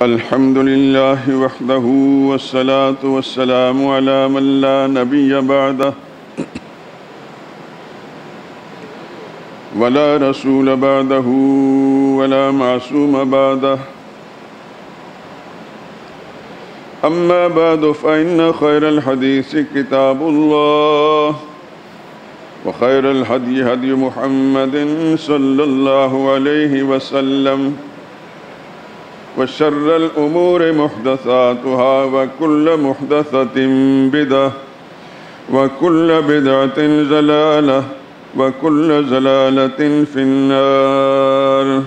الحمد لله وحده والصلاة والسلام على من لا نبي بعده ولا رسول بعده ولا معصوم بعده أما بعد فإن خير الحديث كتاب الله وخير الهدي هدي محمد صلى الله عليه وسلم وشر الأمور محدثاتها وكل محدثة بدعة وكل بدعة ضلالة وكل ضلالة في النار.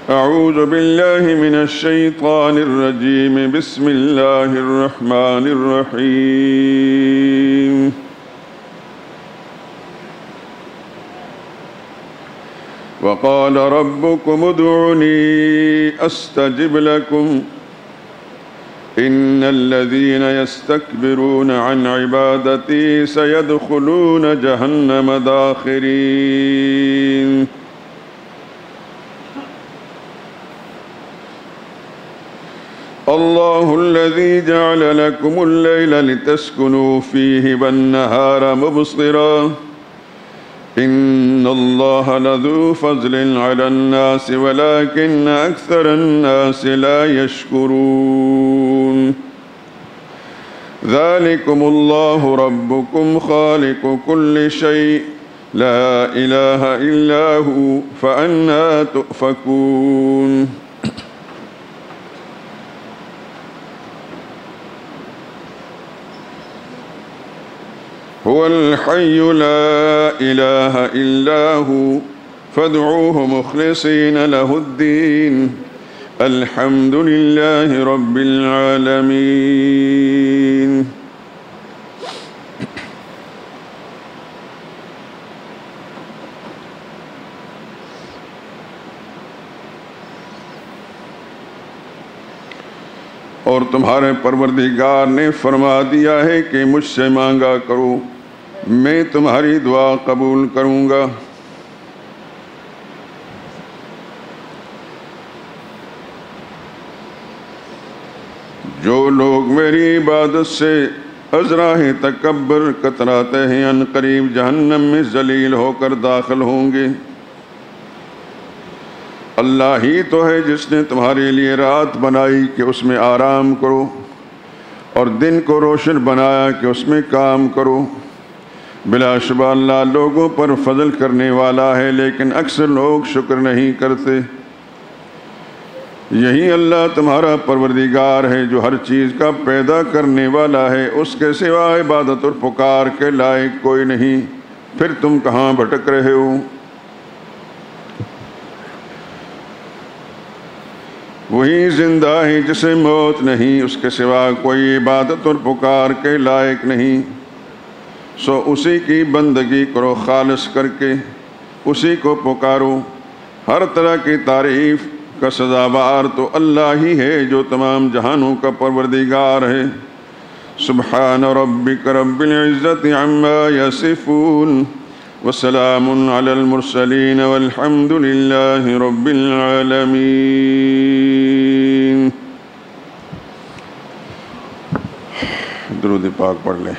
أعوذ بالله من الشيطان الرجيم. بسم الله الرحمن الرحيم. وقال ربكم ادعوني أستجب لكم إن الذين يستكبرون عن عبادتي سيدخلون جهنم داخرين. الله الذي جعل لكم الليل لتسكنوا فيه والنهار مبصرا إن الله لذو فضل على الناس ولكن أكثر الناس لا يشكرون. ذلكم الله ربكم خالق كل شيء لا إله إلا هو فأنى تؤفكون. هو الحي لا إله إلا هو فادعوه مخلصين له الدين الحمد لله رب العالمين. اور تمہارے پروردگار نے فرما دیا ہے کہ مجھ سے مانگا کرو میں تمہاری دعا قبول کروں گا. جو لوگ میری عبادت سے از راہ تکبر کتراتے ہیں ان قریب جہنم میں ذلیل ہو کر داخل ہوں گے. اللہ ہی تو ہے جس نے تمہارے لیے رات بنائی کہ اس میں آرام کرو اور دن کو روشن بنایا کہ اس میں کام کرو. بلا شبہ اللہ لوگوں پر فضل کرنے والا ہے لیکن اکثر لوگ شکر نہیں کرتے. یہی اللہ تمہارا پروردگار ہے جو ہر چیز کا پیدا کرنے والا ہے. اس کے سوا عبادت اور پکار کے لائق کوئی نہیں. پھر تم کہاں بھٹک رہے ہو؟ وہی زندہ ہے جسے موت نہیں. اس کے سوا کوئی عبادت اور پکار کے لائق نہیں. سو اسی کی بندگی کرو خالص کر کے اسی کو پکارو. ہر طرح کی تعریف کا سزاوار تو اللہ ہی ہے جو تمام جہانوں کا پروردگار ہے. سبحان ربک رب العزت عما یصفون وسلام علی المرسلین والحمد للہ رب العالمین. درود پاک پڑھ لیں.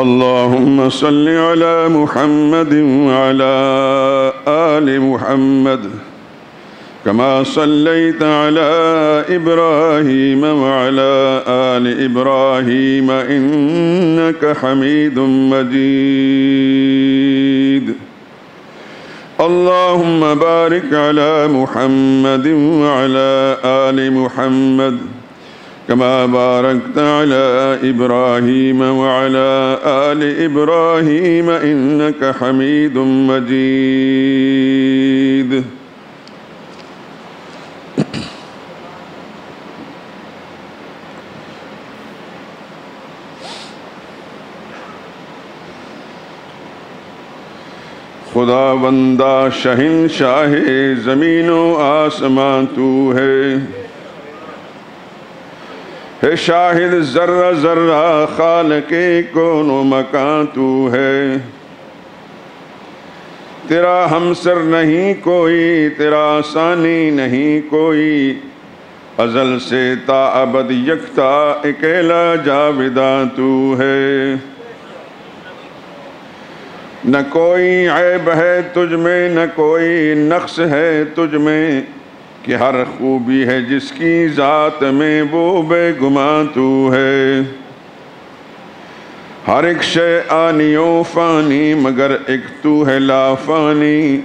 اللهم صل على محمد وعلى آل محمد كما صليت على إبراهيم وعلى آل إبراهيم إنك حميد مجيد. اللهم بارك على محمد وعلى آل محمد كما باركت على إبراهيم وعلى آل إبراهيم إنك حميد مجيد. خدا بندہ شہنشاہ زمین و آسمان تو ہے شاہد ذرہ ذرہ خالق کون و مکان تو ہے. تیرا ہمسر نہیں کوئی، تیرا ثانی نہیں کوئی، ازل سے تا ابد یکتا اکیلا جاوداں تو ہے۔ نہ کوئی عیب ہے تجھ میں، نہ کوئی نقص ہے تجھ میں، کہ ہر خوبی ہے جس کی ذات میں وہ بے گماں تو ہے۔ ہر ایک شے آنی و فانی مگر ایک تو ہے لا فانی،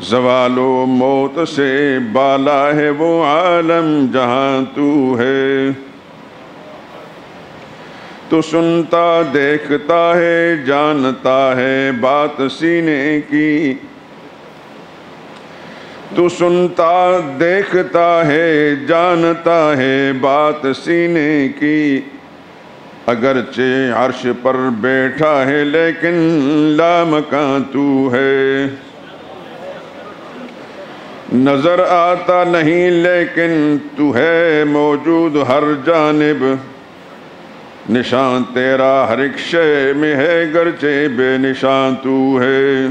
زوال و موت سے بالا ہے وہ عالم جہاں تو ہے۔ تو سنتا دیکھتا ہے جانتا ہے بات سینے کی، تو سنتا دیکھتا ہے جانتا ہے بات سینے کی، اگرچہ عرش پر بیٹھا ہے لیکن لامکاں تو ہے۔ نظر آتا نہیں لیکن تو ہے موجود ہر جانب، نشان تیرا ہر ایک شے میں ہے گرچہ بے نشان تو ہے۔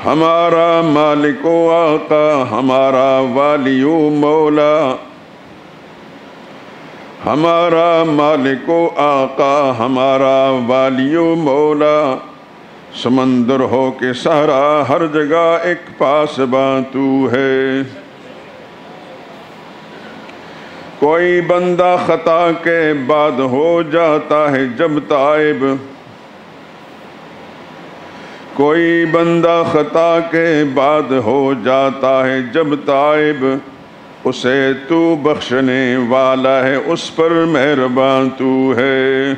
ہمارا مالک و آقا، ہمارا والی و مولا، ہمارا مالک و آقا، ہمارا والی و مولا، سمندر ہو کے سارا ہر جگہ ایک پاسباں تو ہے۔ کوئی بندہ خطا کے بعد ہو جاتا ہے جب تائب، کوئی بندہ خطا کے بعد ہو جاتا ہے جب تائب، اسے تو بخشنے والا ہے اس پر مہرباں تو ہے۔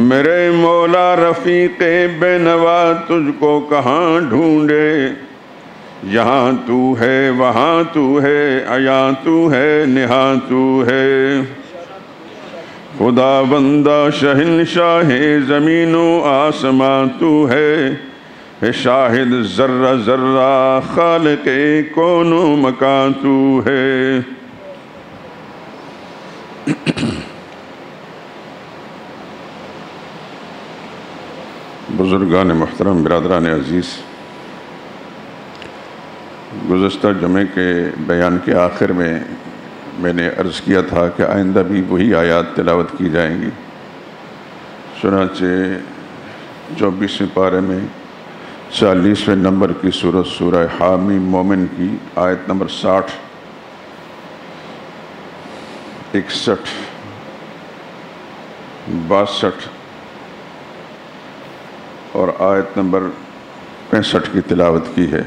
میرے مولا رفیق بے نوا تجھ کو کہاں ڈھونڈے، یہاں تو ہے وہاں تو ہے، عیاں تو ہے نہاں تو ہے۔ خدا بندہ شہنشاہ زمین و آسمان تو ہے، شاہد ذرہ ذرہ خالق کون و مکان تو ہے۔ بزرگان محترم، برادران عزیز، گزشتہ جمعے کے بیان کے آخر میں نے عرض کیا تھا کہ آئندہ بھی وہی آیات تلاوت کی جائیں گی۔ چنانچہ 24ویں پارے میں 40ویں نمبر کی سورت سورہ حامیم مومن کی آیت نمبر 60، 61، 62 اور آیت نمبر 65 کی تلاوت کی ہے۔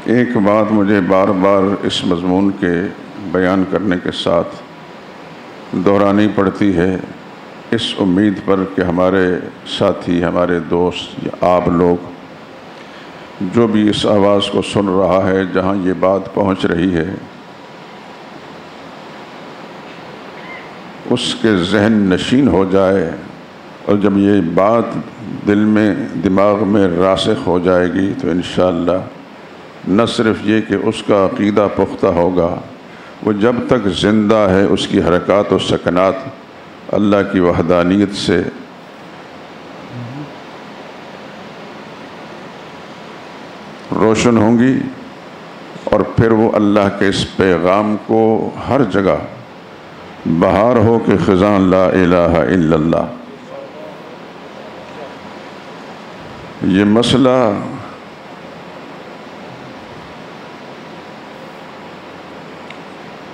ایک بات مجھے بار بار اس مضمون کے بیان کرنے کے ساتھ دہرانی پڑتی ہے، اس امید پر کہ ہمارے ساتھی، ہمارے دوست یا آپ لوگ جو بھی اس آواز کو سن رہا ہے، جہاں یہ بات پہنچ رہی ہے، اس کے ذہن نشین ہو جائے، اور جب یہ بات دل میں، دماغ میں راسخ ہو جائے گی تو انشاءاللہ نہ صرف یہ کہ اس کا عقیدہ پختہ ہوگا، وہ جب تک زندہ ہے اس کی حرکات و سکنات اللہ کی وحدانیت سے روشن ہوں گی، اور پھر وہ اللہ کے اس پیغام کو ہر جگہ بہار ہو کہ خزاں لا الہ الا اللہ۔ یہ مسئلہ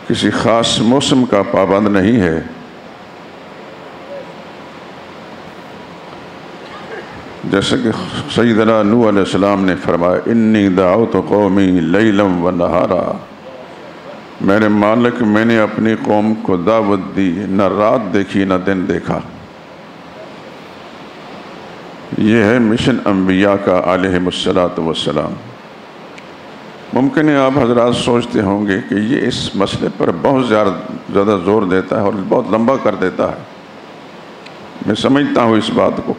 کسی خاص موسم کا پابند نہیں ہے۔ جیسے کہ سیدنا نوح علیہ السلام نے فرمایا، انی دعوت قومی لیلا و نہارا، میرے مالک میں نے اپنی قوم کو دعوت دی، نہ رات دیکھی نہ دن دیکھا۔ یہ ہے مشن انبیاء کا علیہم الصلاۃ والسلام۔ ممکن ہے آپ حضرات سوچتے ہوں گے کہ یہ اس مسئلے پر بہت زیادہ زور دیتا ہے اور بہت لمبا کر دیتا ہے. میں سمجھتا ہوں اس بات کو.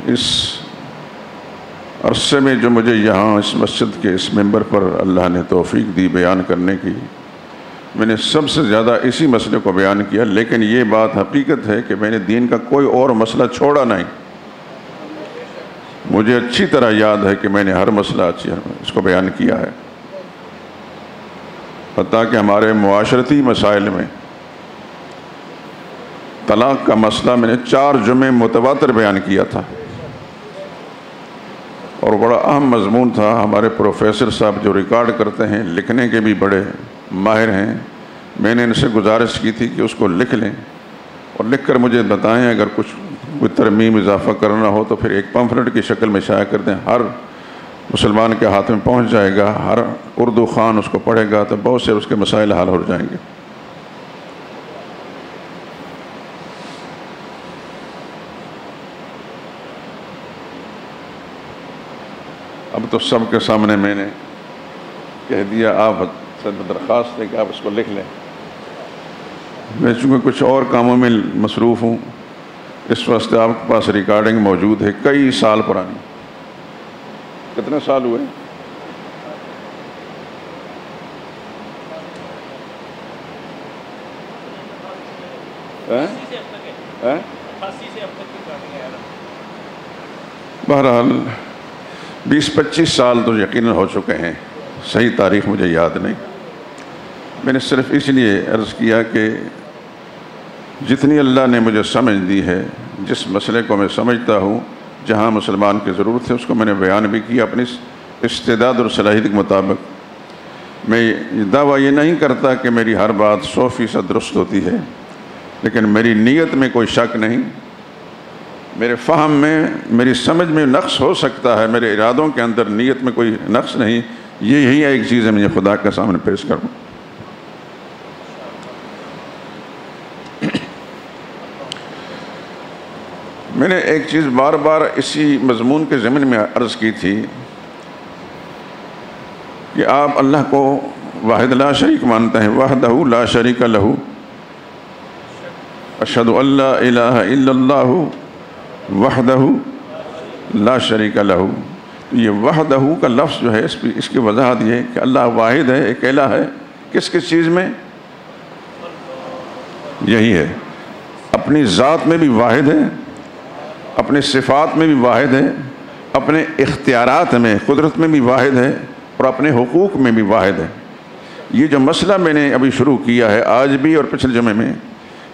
اس عرصے میں جو مجھے یہاں اس مسجد کے اس ممبر پر اللہ نے توفیق دی بیان کرنے کی، میں نے سب سے زیادہ اسی مسئلے کو بیان کیا. لیکن یہ بات حقیقت ہے کہ میں نے دین کا کوئی اور مسئلہ چھوڑا نہیں. مجھے اچھی طرح یاد ہے کہ میں نے ہر مسئلہ اس کو بیان کیا ہے. حتیٰ کہ ہمارے معاشرتی مسائل میں طلاق کا مسئلہ میں نے 4 جمعے متواتر بیان کیا تھا، اور بڑا اہم مضمون تھا. ہمارے پروفیسر صاحب جو ریکارڈ کرتے ہیں، لکھنے کے بھی بڑے ماہر ہیں، میں نے ان سے گزارش کی تھی کہ اس کو لکھ لیں اور لکھ کر مجھے بتائیں. اگر کچھ کوئی ترمیم اضافہ کرنا ہو تو پھر ایک پمفلٹ کی شکل میں شائع کر دیں. ہر مسلمان کے ہاتھ میں پہنچ جائے گا، ہر اردو خوان اس کو پڑھے گا تو بہت سے اس کے مسائل حل ہو جائیں گے. اب تو سب کے سامنے میں نے کہہ دیا، آپ سے درخواست ہے کہ آپ اس کو لکھ لیں. میں چونکہ کچھ اور کاموں میں مصروف ہوں، اس واسطے آپ کے پاس ریکارڈنگ موجود ہے کئی سال پرانی. کتنے سال ہوئے؟ بہرحال 20-25 سال تو یقیناً ہو چکے ہیں. صحیح تاریخ مجھے یاد نہیں. میں نے صرف اس لیے عرض کیا کہ جتنی اللہ نے مجھے سمجھ دی ہے، جس مسئلے کو میں سمجھتا ہوں جہاں مسلمان کی ضرورت ہے، اس کو میں نے بیان بھی کیا اپنی استعداد اور صلاحیت کے مطابق. میں دعویٰ یہ نہیں کرتا کہ میری ہر بات 100% درست ہوتی ہے، لیکن میری نیت میں کوئی شک نہیں. میرے فہم میں، میری سمجھ میں نقص ہو سکتا ہے، میرے ارادوں کے اندر نیت میں کوئی نقص نہیں. یہی ایک چیز ہے مجھے خدا کے سامنے پیش کروں. میں نے ایک چیز بار بار اسی مضمون کے ضمن میں عرض کی تھی کہ آپ اللہ کو واحد لا شریک مانتے ہیں. وحدہ لا شریک لہ، اشہد ان لا الہ الا اللہ وحدہ لا شریک لہ. یہ وحدہ کا لفظ جو ہے اس کی وضاحت یہ ہے کہ اللہ واحد ہے، اکیلا ہے. کس کس چیز میں؟ یہی ہے، اپنی ذات میں بھی واحد ہے، اپنے صفات میں بھی واحد ہے، اپنے اختیارات میں، قدرت میں بھی واحد ہے، اور اپنے حقوق میں بھی واحد ہے. یہ جو مسئلہ میں نے ابھی شروع کیا ہے آج بھی اور پچھلے جمعے میں،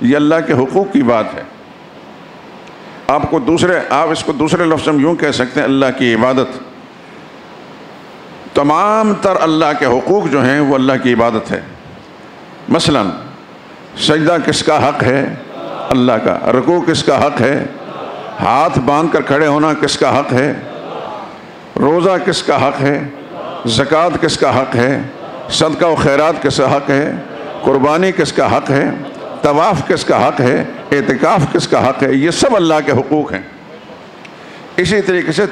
یہ اللہ کے حقوق کی بات ہے. آپ اس کو دوسرے لفظ میں یوں کہہ سکتے ہیں، اللہ کی عبادت. تمام تر اللہ کے حقوق جو ہیں وہ اللہ کی عبادت ہے. مثلا سجدہ کس کا حق ہے؟ اللہ کا. رکوع کس کا حق ہے؟ ہاتھ باندھ کر کھڑے ہونا کس کا حق ہے؟ روزہ کس کا حق ہے؟ زکوٰۃ کس کا حق ہے؟ صدقہ و خیرات کس کا حق ہے؟ قربانی کس کا حق ہے؟ طواف کس کا حق ہے؟ اعتکاف کس کا حق ہے؟ یہ سب اللہ کے حقوق ہیں. اسی طریقے سے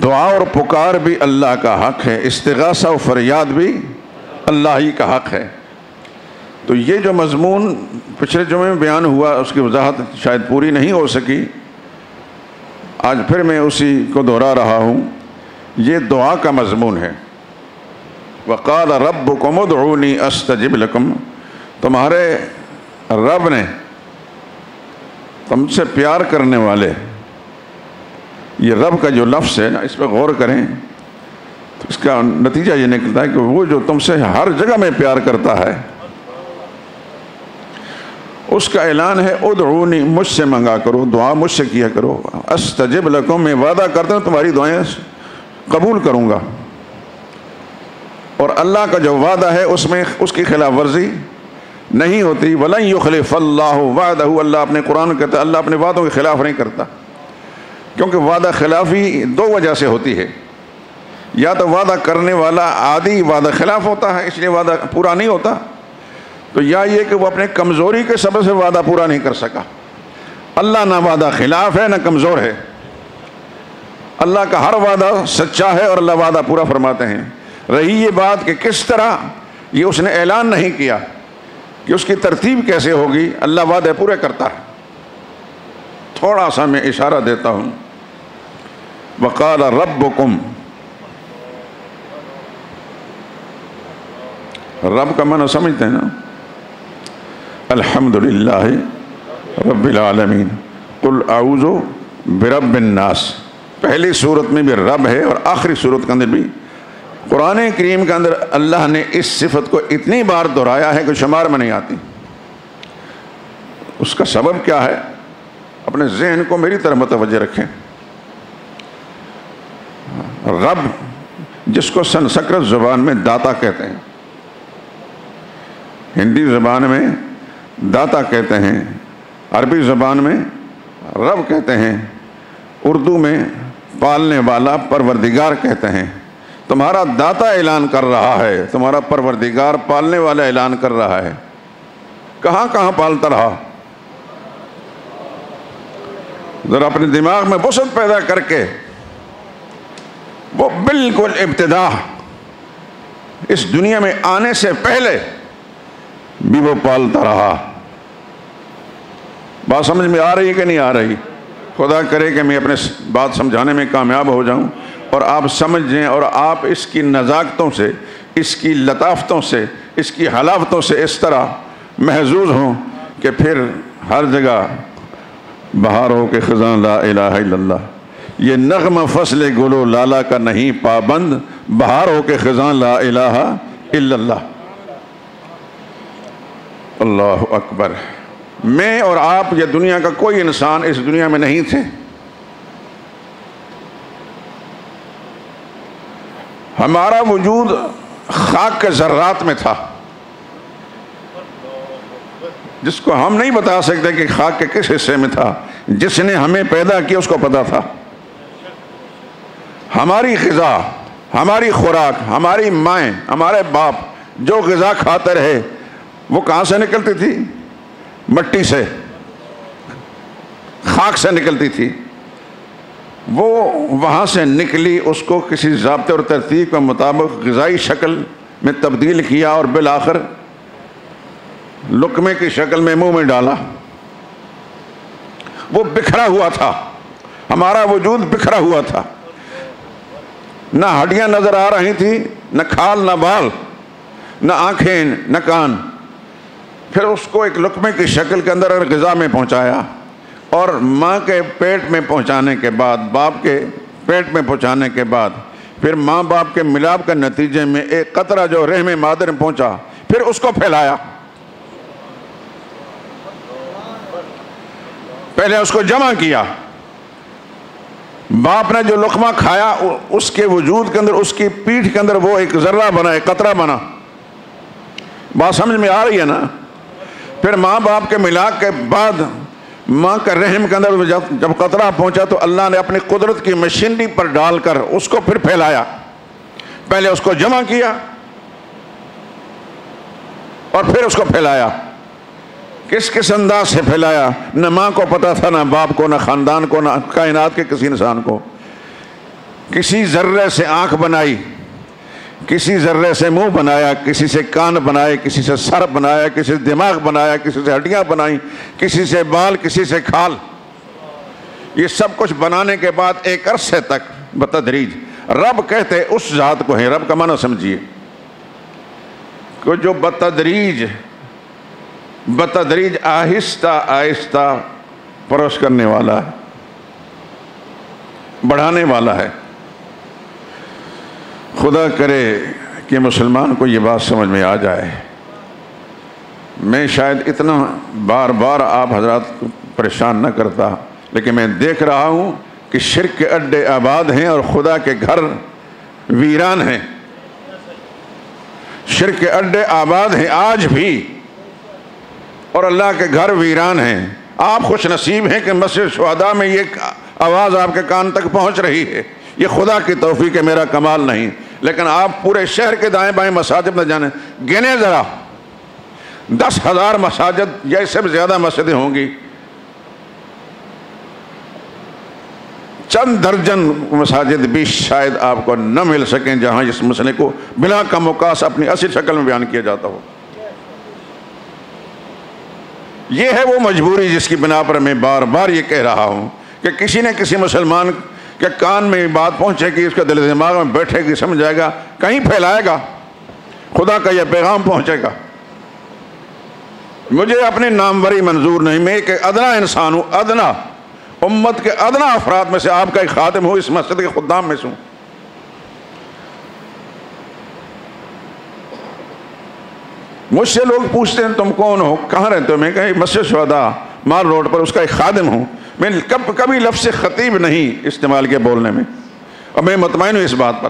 دعا اور پکار بھی اللہ کا حق ہے، استغاثہ و فریاد بھی اللہ ہی کا حق ہے. تو یہ جو مضمون پچھلے جمعے میں بیان ہوا، اس کی وضاحت شاید پوری نہیں ہو سکی، آج پھر میں اسی کو دہرا رہا ہوں. یہ دعا کا مضمون ہے. وقال ربکم ادعونی استجب لکم. تمہارے رب نے، تم سے پیار کرنے والے، یہ رب کا جو لفظ ہے نا، اس پہ غور کریں تو اس کا نتیجہ یہ نکلتا ہے کہ وہ جو تم سے ہر جگہ میں پیار کرتا ہے، اس کا اعلان ہے ادعونی، مجھ سے منگا کرو، دعا مجھ سے کیا کرو. استجب لکم، میں وعدہ کرتا ہوں تمہاری دعائیں قبول کروں گا. اور اللہ کا جو وعدہ ہے اس میں اس کی خلاف ورزی نہیں ہوتی. وَلَن يُخْلِفَ اللَّهُ وَعْدَهُ. اللہ اپنے قرآن کہتا ہے اللہ اپنے وعدوں کے خلاف نہیں کرتا، کیونکہ وعدہ خلافی 2 وجہ سے ہوتی ہے. یا تو وعدہ کرنے والا عادی وعدہ خلاف ہوتا ہے، اس لیے وعدہ پورا نہیں ہوتا، تو یا یہ کہ وہ اپنے کمزوری کے سبب سے وعدہ پورا نہیں کر سکا. اللہ نہ وعدہ خلاف ہے نہ کمزور ہے. اللہ کا ہر وعدہ سچا ہے اور اللہ وعدہ پورا فرماتے ہیں۔ رہی یہ بات کہ کس طرح یہ اس نے اعلان نہیں کیا کہ اس کی ترتیب کیسے ہوگی، اللہ وعدے پورے کرتا ہے۔ تھوڑا سا میں اشارہ دیتا ہوں۔ وقال ربکم، رب کا معنی سمجھتے ہیں نا؟ الحمدللہ رب العالمین، قل اعوذ برب الناس۔ پہلی صورت میں بھی رب ہے اور آخری صورت کے اندر بھی۔ قرآن کریم کے اندر اللہ نے اس صفت کو اتنی بار دہرایا ہے کہ شمار میں نہیں آتی۔ اس کا سبب کیا ہے؟ اپنے ذہن کو میری طرف متوجہ رکھیں۔ رب جس کو سنسکرت زبان میں داتا کہتے ہیں، ہندی زبان میں داتا کہتے ہیں، عربی زبان میں رب کہتے ہیں، اردو میں پالنے والا پروردگار کہتے ہیں۔ تمہارا داتا اعلان کر رہا ہے، تمہارا پروردگار پالنے والا اعلان کر رہا ہے۔ کہاں کہاں پالتا رہا؟ ذرا اپنے دماغ میں وسعت پیدا کر کے، وہ بالکل ابتدا اس دنیا میں آنے سے پہلے بھی وہ پالتا رہا۔ بات سمجھ میں آ رہی ہے کہ نہیں آ رہی؟ خدا کرے کہ میں اپنے بات سمجھانے میں کامیاب ہو جاؤں اور آپ سمجھیں اور آپ اس کی نزاکتوں سے، اس کی لطافتوں سے، اس کی حلاوتوں سے اس طرح محظوظ ہوں کہ پھر ہر جگہ بہار ہو کے خزاں لا الہ الا اللہ، یہ نغمہ فصل گلو لالا کا نہیں پابند، بہار ہو کے خزاں لا الہ الا اللہ۔ اللہ اکبر۔ میں اور آپ یا دنیا کا کوئی انسان اس دنیا میں نہیں تھے۔ ہمارا وجود خاک کے ذرات میں تھا، جس کو ہم نہیں بتا سکتے کہ خاک کے کس حصے میں تھا۔ جس نے ہمیں پیدا کیا اس کو پتا تھا۔ ہماری غذا، ہماری خوراک، ہماری مائیں، ہمارے باپ جو غذا کھاتے رہے وہ کہاں سے نکلتی تھی؟ مٹی سے، خاک سے نکلتی تھی۔ وہ وہاں سے نکلی، اس کو کسی ضابطے اور ترتیب کے مطابق غذائی شکل میں تبدیل کیا اور بالآخر لقمے کی شکل میں منہ میں ڈالا۔ وہ بکھرا ہوا تھا، ہمارا وجود بکھرا ہوا تھا، نہ ہڈیاں نظر آ رہی تھی، نہ کھال نہ بال، نہ آنکھیں نہ کان۔ پھر اس کو ایک لقمے کی شکل کے اندر غذا میں پہنچایا، اور ماں کے پیٹ میں پہنچانے کے بعد، باپ کے پیٹ میں پہنچانے کے بعد، پھر ماں باپ کے ملاپ کے نتیجے میں ایک قطرہ جو رحم مادر میں پہنچا، پھر اس کو پھیلایا۔ پہلے اس کو جمع کیا۔ باپ نے جو لقمہ کھایا اس کے وجود کے اندر، اس کی پیٹھ کے اندر وہ ایک ذرہ بنا، ایک قطرہ بنا۔ بات سمجھ میں آ رہی ہے نا؟ پھر ماں باپ کے ملاپ کے بعد ماں کا رحم کے اندر جب قطرہ پہنچا تو اللہ نے اپنی قدرت کی مشینری پر ڈال کر اس کو پھر پھیلایا۔ پہلے اس کو جمع کیا اور پھر اس کو پھیلایا۔ کس انداز سے پھیلایا؟ نہ ماں کو پتا تھا، نہ باپ کو، نہ خاندان کو، نہ کائنات کے کسی انسان کو۔ کسی ذرے سے آنکھ بنائی، کسی ذرے سے منہ بنایا، کسی سے کان بنائے، کسی سے سر بنایا، کسی سے دماغ بنایا، کسی سے ہڈیاں بنائیں، کسی سے بال، کسی سے کھال۔ یہ سب کچھ بنانے کے بعد ایک عرصے تک بتدریج رب کہتے اس ذات کو ہے۔ رب کا معنی سمجھیے کہ جو بتدریج آہستہ آہستہ پرورش کرنے والا ہے، بڑھانے والا ہے۔ خدا کرے کہ مسلمان کو یہ بات سمجھ میں آ جائے۔ میں شاید اتنا بار بار آپ حضرات کو پریشان نہ کرتا، لیکن میں دیکھ رہا ہوں کہ شرک کے اڈے آباد ہیں اور خدا کے گھر ویران ہیں۔ شرک کے اڈے آباد ہیں آج بھی، اور اللہ کے گھر ویران ہیں۔ آپ خوش نصیب ہیں کہ مسجد شہداء میں یہ آواز آپ کے کان تک پہنچ رہی ہے۔ یہ خدا کی توفیق ہے، میرا کمال نہیں۔ لیکن آپ پورے شہر کے دائیں بائیں مساجد نہ جانے، گنے ذرا 10,000 مساجد یا اس سے بھی زیادہ مسجدیں ہوں گی، چند درجن مساجد بھی شاید آپ کو نہ مل سکیں جہاں اس مسئلے کو بلا کم وقاص اپنی اصل شکل میں بیان کیا جاتا ہو۔ یہ ہے وہ مجبوری جس کی بنا پر میں بار بار یہ کہہ رہا ہوں کہ کسی نہ کسی مسلمان کے کان میں بات پہنچے گی، اس کے دل دماغ میں بیٹھے گی، سمجھائے گا، کہیں پھیلائے گا، خدا کا یہ پیغام پہنچے گا۔ مجھے اپنی ناموری منظور نہیں، میں ایک ادنا انسان ہوں، ادنا امت کے ادنا افراد میں سے آپ کا ایک خادم ہوں، اس مسجد کے خدام میں سے ہوں۔ مجھ سے لوگ پوچھتے ہیں تم کون ہو، کہاں رہتے ہو؟ میں کہیں مسجد شہداء مال روڈ پر، اس کا ایک خادم ہوں۔ میں کبھی لفظ خطیب نہیں استعمال کیا بولنے میں، اور میں مطمئن ہوں اس بات پر۔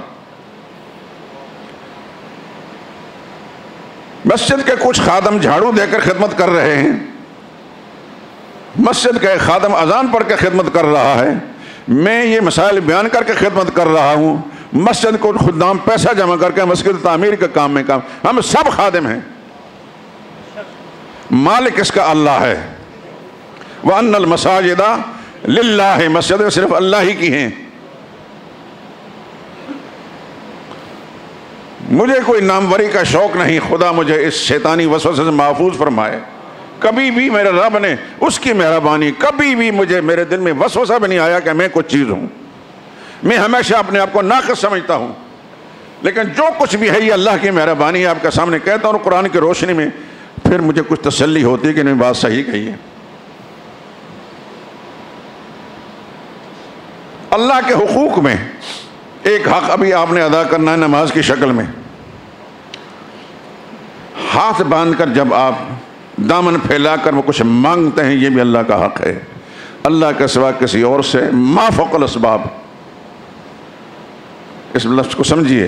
مسجد کے کچھ خادم جھاڑو دے کر خدمت کر رہے ہیں، مسجد کا ایک خادم اذان پڑھ کے خدمت کر رہا ہے، میں یہ مسائل بیان کر کے خدمت کر رہا ہوں، مسجد کو خدام پیسہ جمع کر کے مسجد تعمیر کے کام میں کام، ہم سب خادم ہیں، مالک اس کا اللہ ہے۔ وَأَنَّ الْمَسَاجِدَ لِلَّهِ، مسجدیں صرف اللہ ہی کی ہیں۔ مجھے کوئی ناموری کا شوق نہیں، خدا مجھے اس شیطانی وسوسے سے محفوظ فرمائے۔ کبھی بھی میرے رب نے اس کی مہربانی، کبھی بھی مجھے میرے دل میں وسوسہ بھی نہیں آیا کہ میں کچھ چیز ہوں۔ میں ہمیشہ اپنے آپ کو ناقص سمجھتا ہوں، لیکن جو کچھ بھی ہے یہ اللہ کی مہربانی ہے، آپ کے سامنے کہتا ہوں قرآن کی روشنی میں، پھر مجھے کچھ تسلی ہوتی ہے کہ میں بات صحیح کہی ہے۔ اللہ کے حقوق میں ایک حق ابھی آپ نے ادا کرنا ہے نماز کی شکل میں۔ ہاتھ باندھ کر جب آپ دامن پھیلا کر وہ کچھ مانگتے ہیں، یہ بھی اللہ کا حق ہے۔ اللہ کے سوا کسی اور سے ما فوق الاسباب، اس لفظ کو سمجھیے،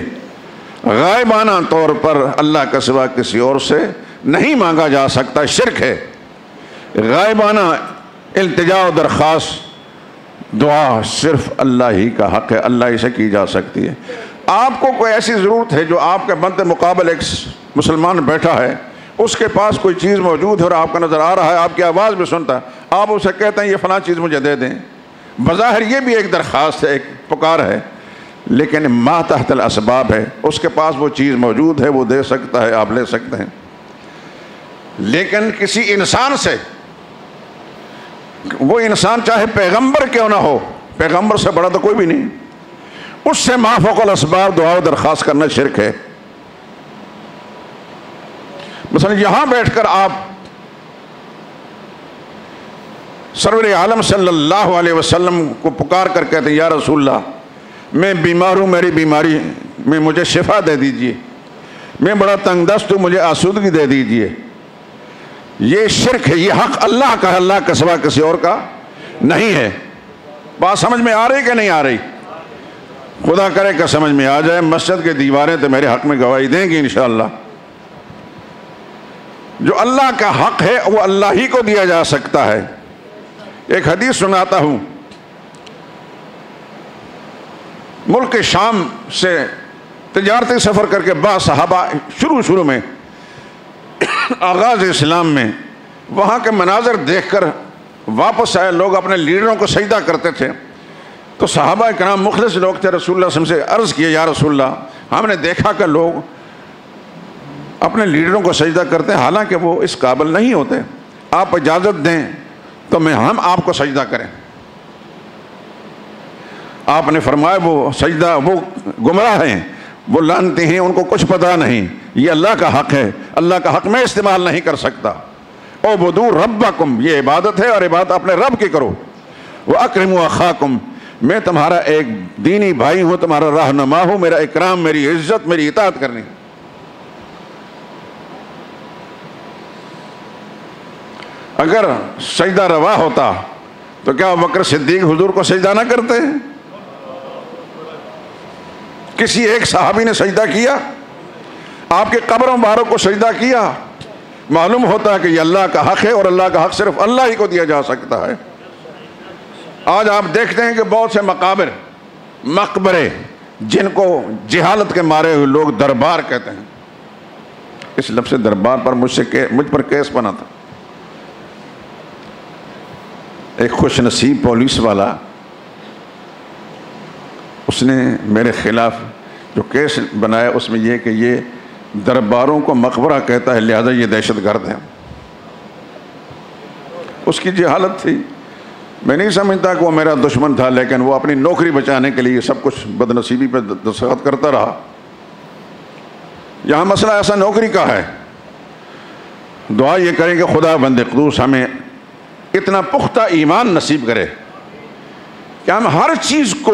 غائبانہ طور پر اللہ کے سوا کسی اور سے نہیں مانگا جا سکتا، شرک ہے۔ غائبانہ التجا و درخواست، دعا صرف اللہ ہی کا حق ہے، اللہ ہی سے کی جا سکتی ہے۔ آپ کو کوئی ایسی ضرورت ہے جو آپ کے بند مقابل ایک مسلمان بیٹھا ہے، اس کے پاس کوئی چیز موجود ہے اور آپ کا نظر آ رہا ہے، آپ کی آواز بھی سنتا ہے، آپ اسے کہتے ہیں یہ فلاں چیز مجھے دے دیں، بظاہر یہ بھی ایک درخواست ہے، ایک پکار ہے، لیکن ما تحت الاسباب ہے، اس کے پاس وہ چیز موجود ہے، وہ دے سکتا ہے، آپ لے سکتے ہیں۔ لیکن کسی انسان سے، وہ انسان چاہے پیغمبر کیوں نہ ہو، پیغمبر سے بڑا تو کوئی بھی نہیں، اس سے ما فوق الاسباب دعا و درخواست کرنا شرک ہے۔ مثلا یہاں بیٹھ کر آپ سرور عالم صلی اللہ علیہ وسلم کو پکار کر کہتے ہیں یا رسول اللہ میں بیمار ہوں، میری بیماری میں مجھے شفا دے دیجئے، میں بڑا تنگ دست ہوں، مجھے آسودگی دے دیجئے، یہ شرک ہے، یہ حق اللہ کا ہے، اللہ کے سوا کسی اور کا نہیں ہے۔ بات سمجھ میں آ رہی کہ نہیں آ رہی؟ خدا کرے کہ سمجھ میں آ جائے۔ مسجد کے دیواریں تو میرے حق میں گواہی دیں گی انشاءاللہ۔ جو اللہ کا حق ہے وہ اللہ ہی کو دیا جا سکتا ہے۔ ایک حدیث سناتا ہوں، ملک شام سے تجارتی سفر کر کے بعض صحابہ شروع میں آغاز اسلام میں وہاں کے مناظر دیکھ کر واپس آئے، لوگ اپنے لیڈروں کو سجدہ کرتے تھے، تو صحابہ کرام مخلص لوگ تھے، رسول اللہ صلی اللہ علیہ وسلم سے عرض کیا یا رسول اللہ ہم نے دیکھا کہ لوگ اپنے لیڈروں کو سجدہ کرتے ہیں، حالانکہ وہ اس قابل نہیں ہوتے، آپ اجازت دیں تو ہم آپ کو سجدہ کریں۔ آپ نے فرمایا وہ سجدہ، وہ گمراہ ہیں، وہ لعنتی ہیں، ان کو کچھ پتہ نہیں، یہ اللہ کا حق ہے، اللہ کا حق میں استعمال نہیں کر سکتا۔ اعبدوا ربکم، یہ عبادت ہے اور عبادت اپنے رب کی کرو۔ واکرموا اخاکم، میں تمہارا ایک دینی بھائی ہوں، تمہارا رہنما ہوں، میرا اکرام، میری عزت، میری اطاعت کرنی۔ اگر سجدہ روا ہوتا تو کیا ابوبکر صدیق حضور کو سجدہ نہ کرتے؟ کسی ایک صحابی نے سجدہ کیا؟ آپ کے قبروں مبارک کو سجدہ کیا؟ معلوم ہوتا ہے کہ یہ اللہ کا حق ہے اور اللہ کا حق صرف اللہ ہی کو دیا جا سکتا ہے۔ آج آپ دیکھتے ہیں کہ بہت سے مقبرے جن کو جہالت کے مارے ہوئے لوگ دربار کہتے ہیں، اس لفظ دربار پر مجھ پر کیس بنا تھا۔ ایک خوش نصیب پولیس والا اس نے میرے خلاف جو کیس بنایا اس میں یہ کہ یہ درباروں کو مقبرہ کہتا ہے لہذا یہ دہشت گرد ہے. اس کی جہالت تھی. میں نہیں سمجھتا کہ وہ میرا دشمن تھا، لیکن وہ اپنی نوکری بچانے کے لیے سب کچھ بدنصیبی پہ دستخط کرتا رہا. یہاں مسئلہ ایسا نوکری کا ہے. دعا یہ کریں کہ خدا بند قدوس ہمیں اتنا پختہ ایمان نصیب کرے کہ ہم ہر چیز کو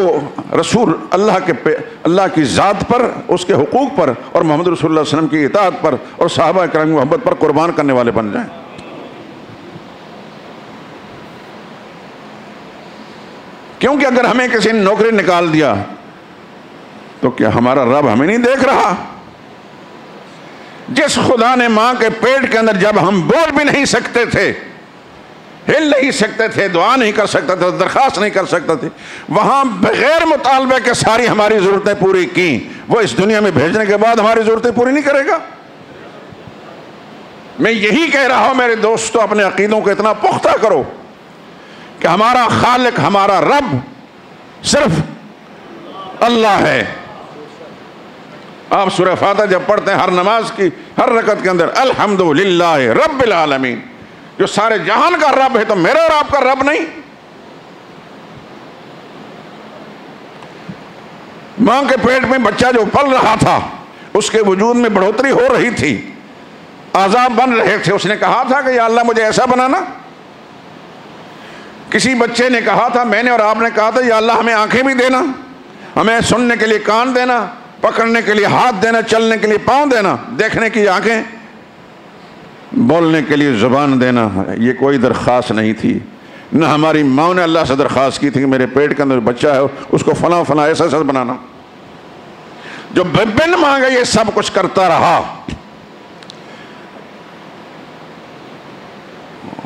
رسول اللہ کی ذات پر، اس کے حقوق پر اور محمد رسول اللہ علیہ وسلم کی اطاعت پر اور صحابہ کرام کی محبت پر قربان کرنے والے بن جائیں. کیونکہ اگر ہمیں کسی نے نوکری نکال دیا تو کیا ہمارا رب ہمیں نہیں دیکھ رہا؟ جس خدا نے ماں کے پیٹ کے اندر جب ہم بول بھی نہیں سکتے تھے، ہل نہیں سکتے تھے، دعا نہیں کر سکتے تھے، درخواست نہیں کر سکتے تھے، وہاں بغیر مطالبے کے ساری ہماری ضرورتیں پوری کی، وہ اس دنیا میں بھیجنے کے بعد ہماری ضرورتیں پوری نہیں کرے گا؟ میں یہی کہہ رہا ہوں میرے دوستو، اپنے عقیدوں کو اتنا پختہ کرو کہ ہمارا خالق، ہمارا رب صرف اللہ ہے. آپ سورہ فاتحہ جب پڑھتے ہیں ہر نماز کی ہر رکعت کے اندر الحمدللہ رب العالمین، جو سارے جہان کا رب ہے، تو میرا اور آپ کا رب نہیں؟ ماں کے پیٹ میں بچہ جو پل رہا تھا، اس کے وجود میں بڑھوتری ہو رہی تھی، اعضاء بن رہے تھے، اس نے کہا تھا کہ یا اللہ مجھے ایسا بنانا؟ کسی بچے نے کہا تھا، میں نے اور آپ نے کہا تھا یا اللہ ہمیں آنکھیں بھی دینا، ہمیں سننے کے لیے کان دینا، پکڑنے کے لیے ہاتھ دینا، چلنے کے لیے پاؤں دینا، دیکھنے کی آنکھیں، بولنے کے لیے زبان دینا. یہ کوئی درخواست نہیں تھی. نہ ہماری ماں نے اللہ سے درخواست کی تھی کہ میرے پیٹ کے اندر بچہ ہے اس کو فلاں فلاں ایسا ایسا بنانا. جو بن مانگا یہ سب کچھ کرتا رہا.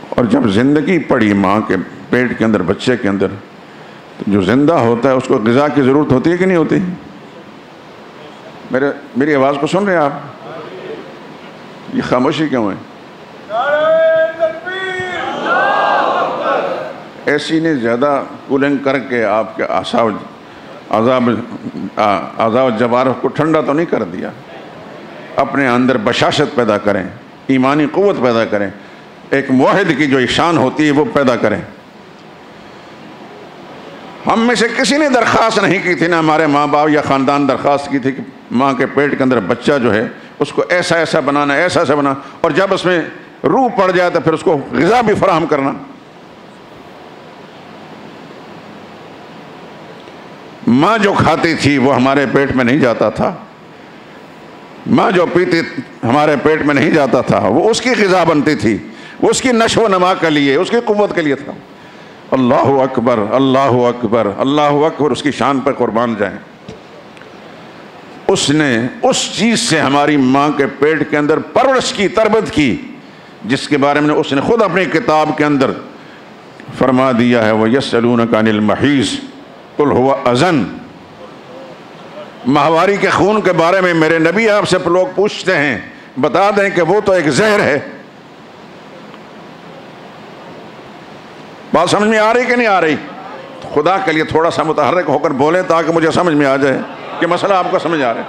اور جب زندگی پڑی ماں کے پیٹ کے اندر بچے کے اندر، تو جو زندہ ہوتا ہے اس کو غذا کی ضرورت ہوتی ہے کہ نہیں ہوتی؟ میری آواز کو سن رہے ہیں آپ؟ یہ خاموشی کیوں ہے؟ ایسی نے زیادہ کولنگ کر کے آپ کے اعضاء جوارح کو ٹھنڈا تو نہیں کر دیا. اپنے اندر بشاشت پیدا کریں، ایمانی قوت پیدا کریں، ایک موحد کی جو شان ہوتی ہے وہ پیدا کریں. ہم میں سے کسی نے درخواست نہیں کی تھی، نہ ہمارے ماں باپ یا خاندان درخواست کی تھی کہ ماں کے پیٹ کے اندر بچہ جو ہے اس کو ایسا ایسا بنانا، ایسا ایسا بنانا، اور جب اس میں روح پڑ جائے تو پھر اس کو غذا بھی فراہم کرنا. ماں جو کھاتی تھی وہ ہمارے پیٹ میں نہیں جاتا تھا، ماں جو پیتی ہمارے پیٹ میں نہیں جاتا تھا، وہ اس کی غذا بنتی تھی، وہ اس کی نشو و نما کے لیے، اس کی قوت کے لیے تھا. اللہ اکبر، اللہ اکبر، اللہ اکبر، اس کی شان پر قربان جائیں. اس نے اس چیز سے ہماری ماں کے پیٹ کے اندر پرورش کی، تربیت کی، جس کے بارے میں اس نے خود اپنی کتاب کے اندر فرما دیا ہے وَيَسْأَلُونَكَ عَنِ الْمَحِيضِ قُلْ هُوَ أَذًى. ماہواری کے خون کے بارے میں میرے نبی آپ سے لوگ پوچھتے ہیں، بتا دیں کہ وہ تو ایک زہر ہے. بات سمجھ میں آ رہی کہ نہیں آ رہی؟ خدا کے لیے تھوڑا سا متحرک ہو کر بولیں تاکہ مجھے سمجھ میں آ جائے کہ مسئلہ آپ کو سمجھ آ رہا ہے.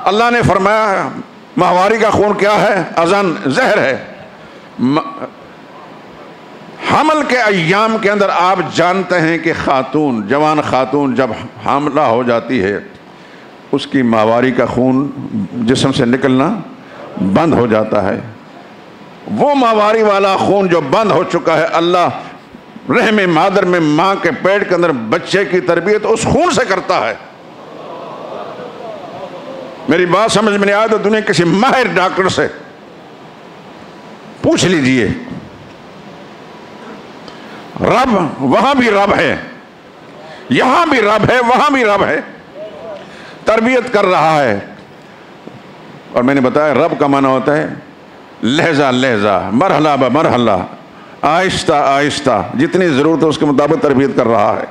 اللہ نے فرمایا ماہواری کا خون کیا ہے؟ اذن، زہر ہے. حمل کے ایام کے اندر آپ جانتے ہیں کہ خاتون، جوان خاتون جب حاملہ ہو جاتی ہے اس کی ماہواری کا خون جسم سے نکلنا بند ہو جاتا ہے. وہ ماہواری والا خون جو بند ہو چکا ہے، اللہ رحم مادر میں ماں کے پیٹ کے اندر بچے کی تربیت اس خون سے کرتا ہے. میری بات سمجھ میں نہیں آئے تو دنیا کسی ماہر ڈاکٹر سے پوچھ لیجئے. رب وہاں بھی رب ہے، یہاں بھی رب ہے، وہاں بھی رب ہے، تربیت کر رہا ہے. اور میں نے بتایا رب کا معنی ہوتا ہے لہجہ لہجہ، مرحلہ بمرحلہ، آہستہ آہستہ، جتنی ضرورت ہے اس کے مطابق تربیت کر رہا ہے.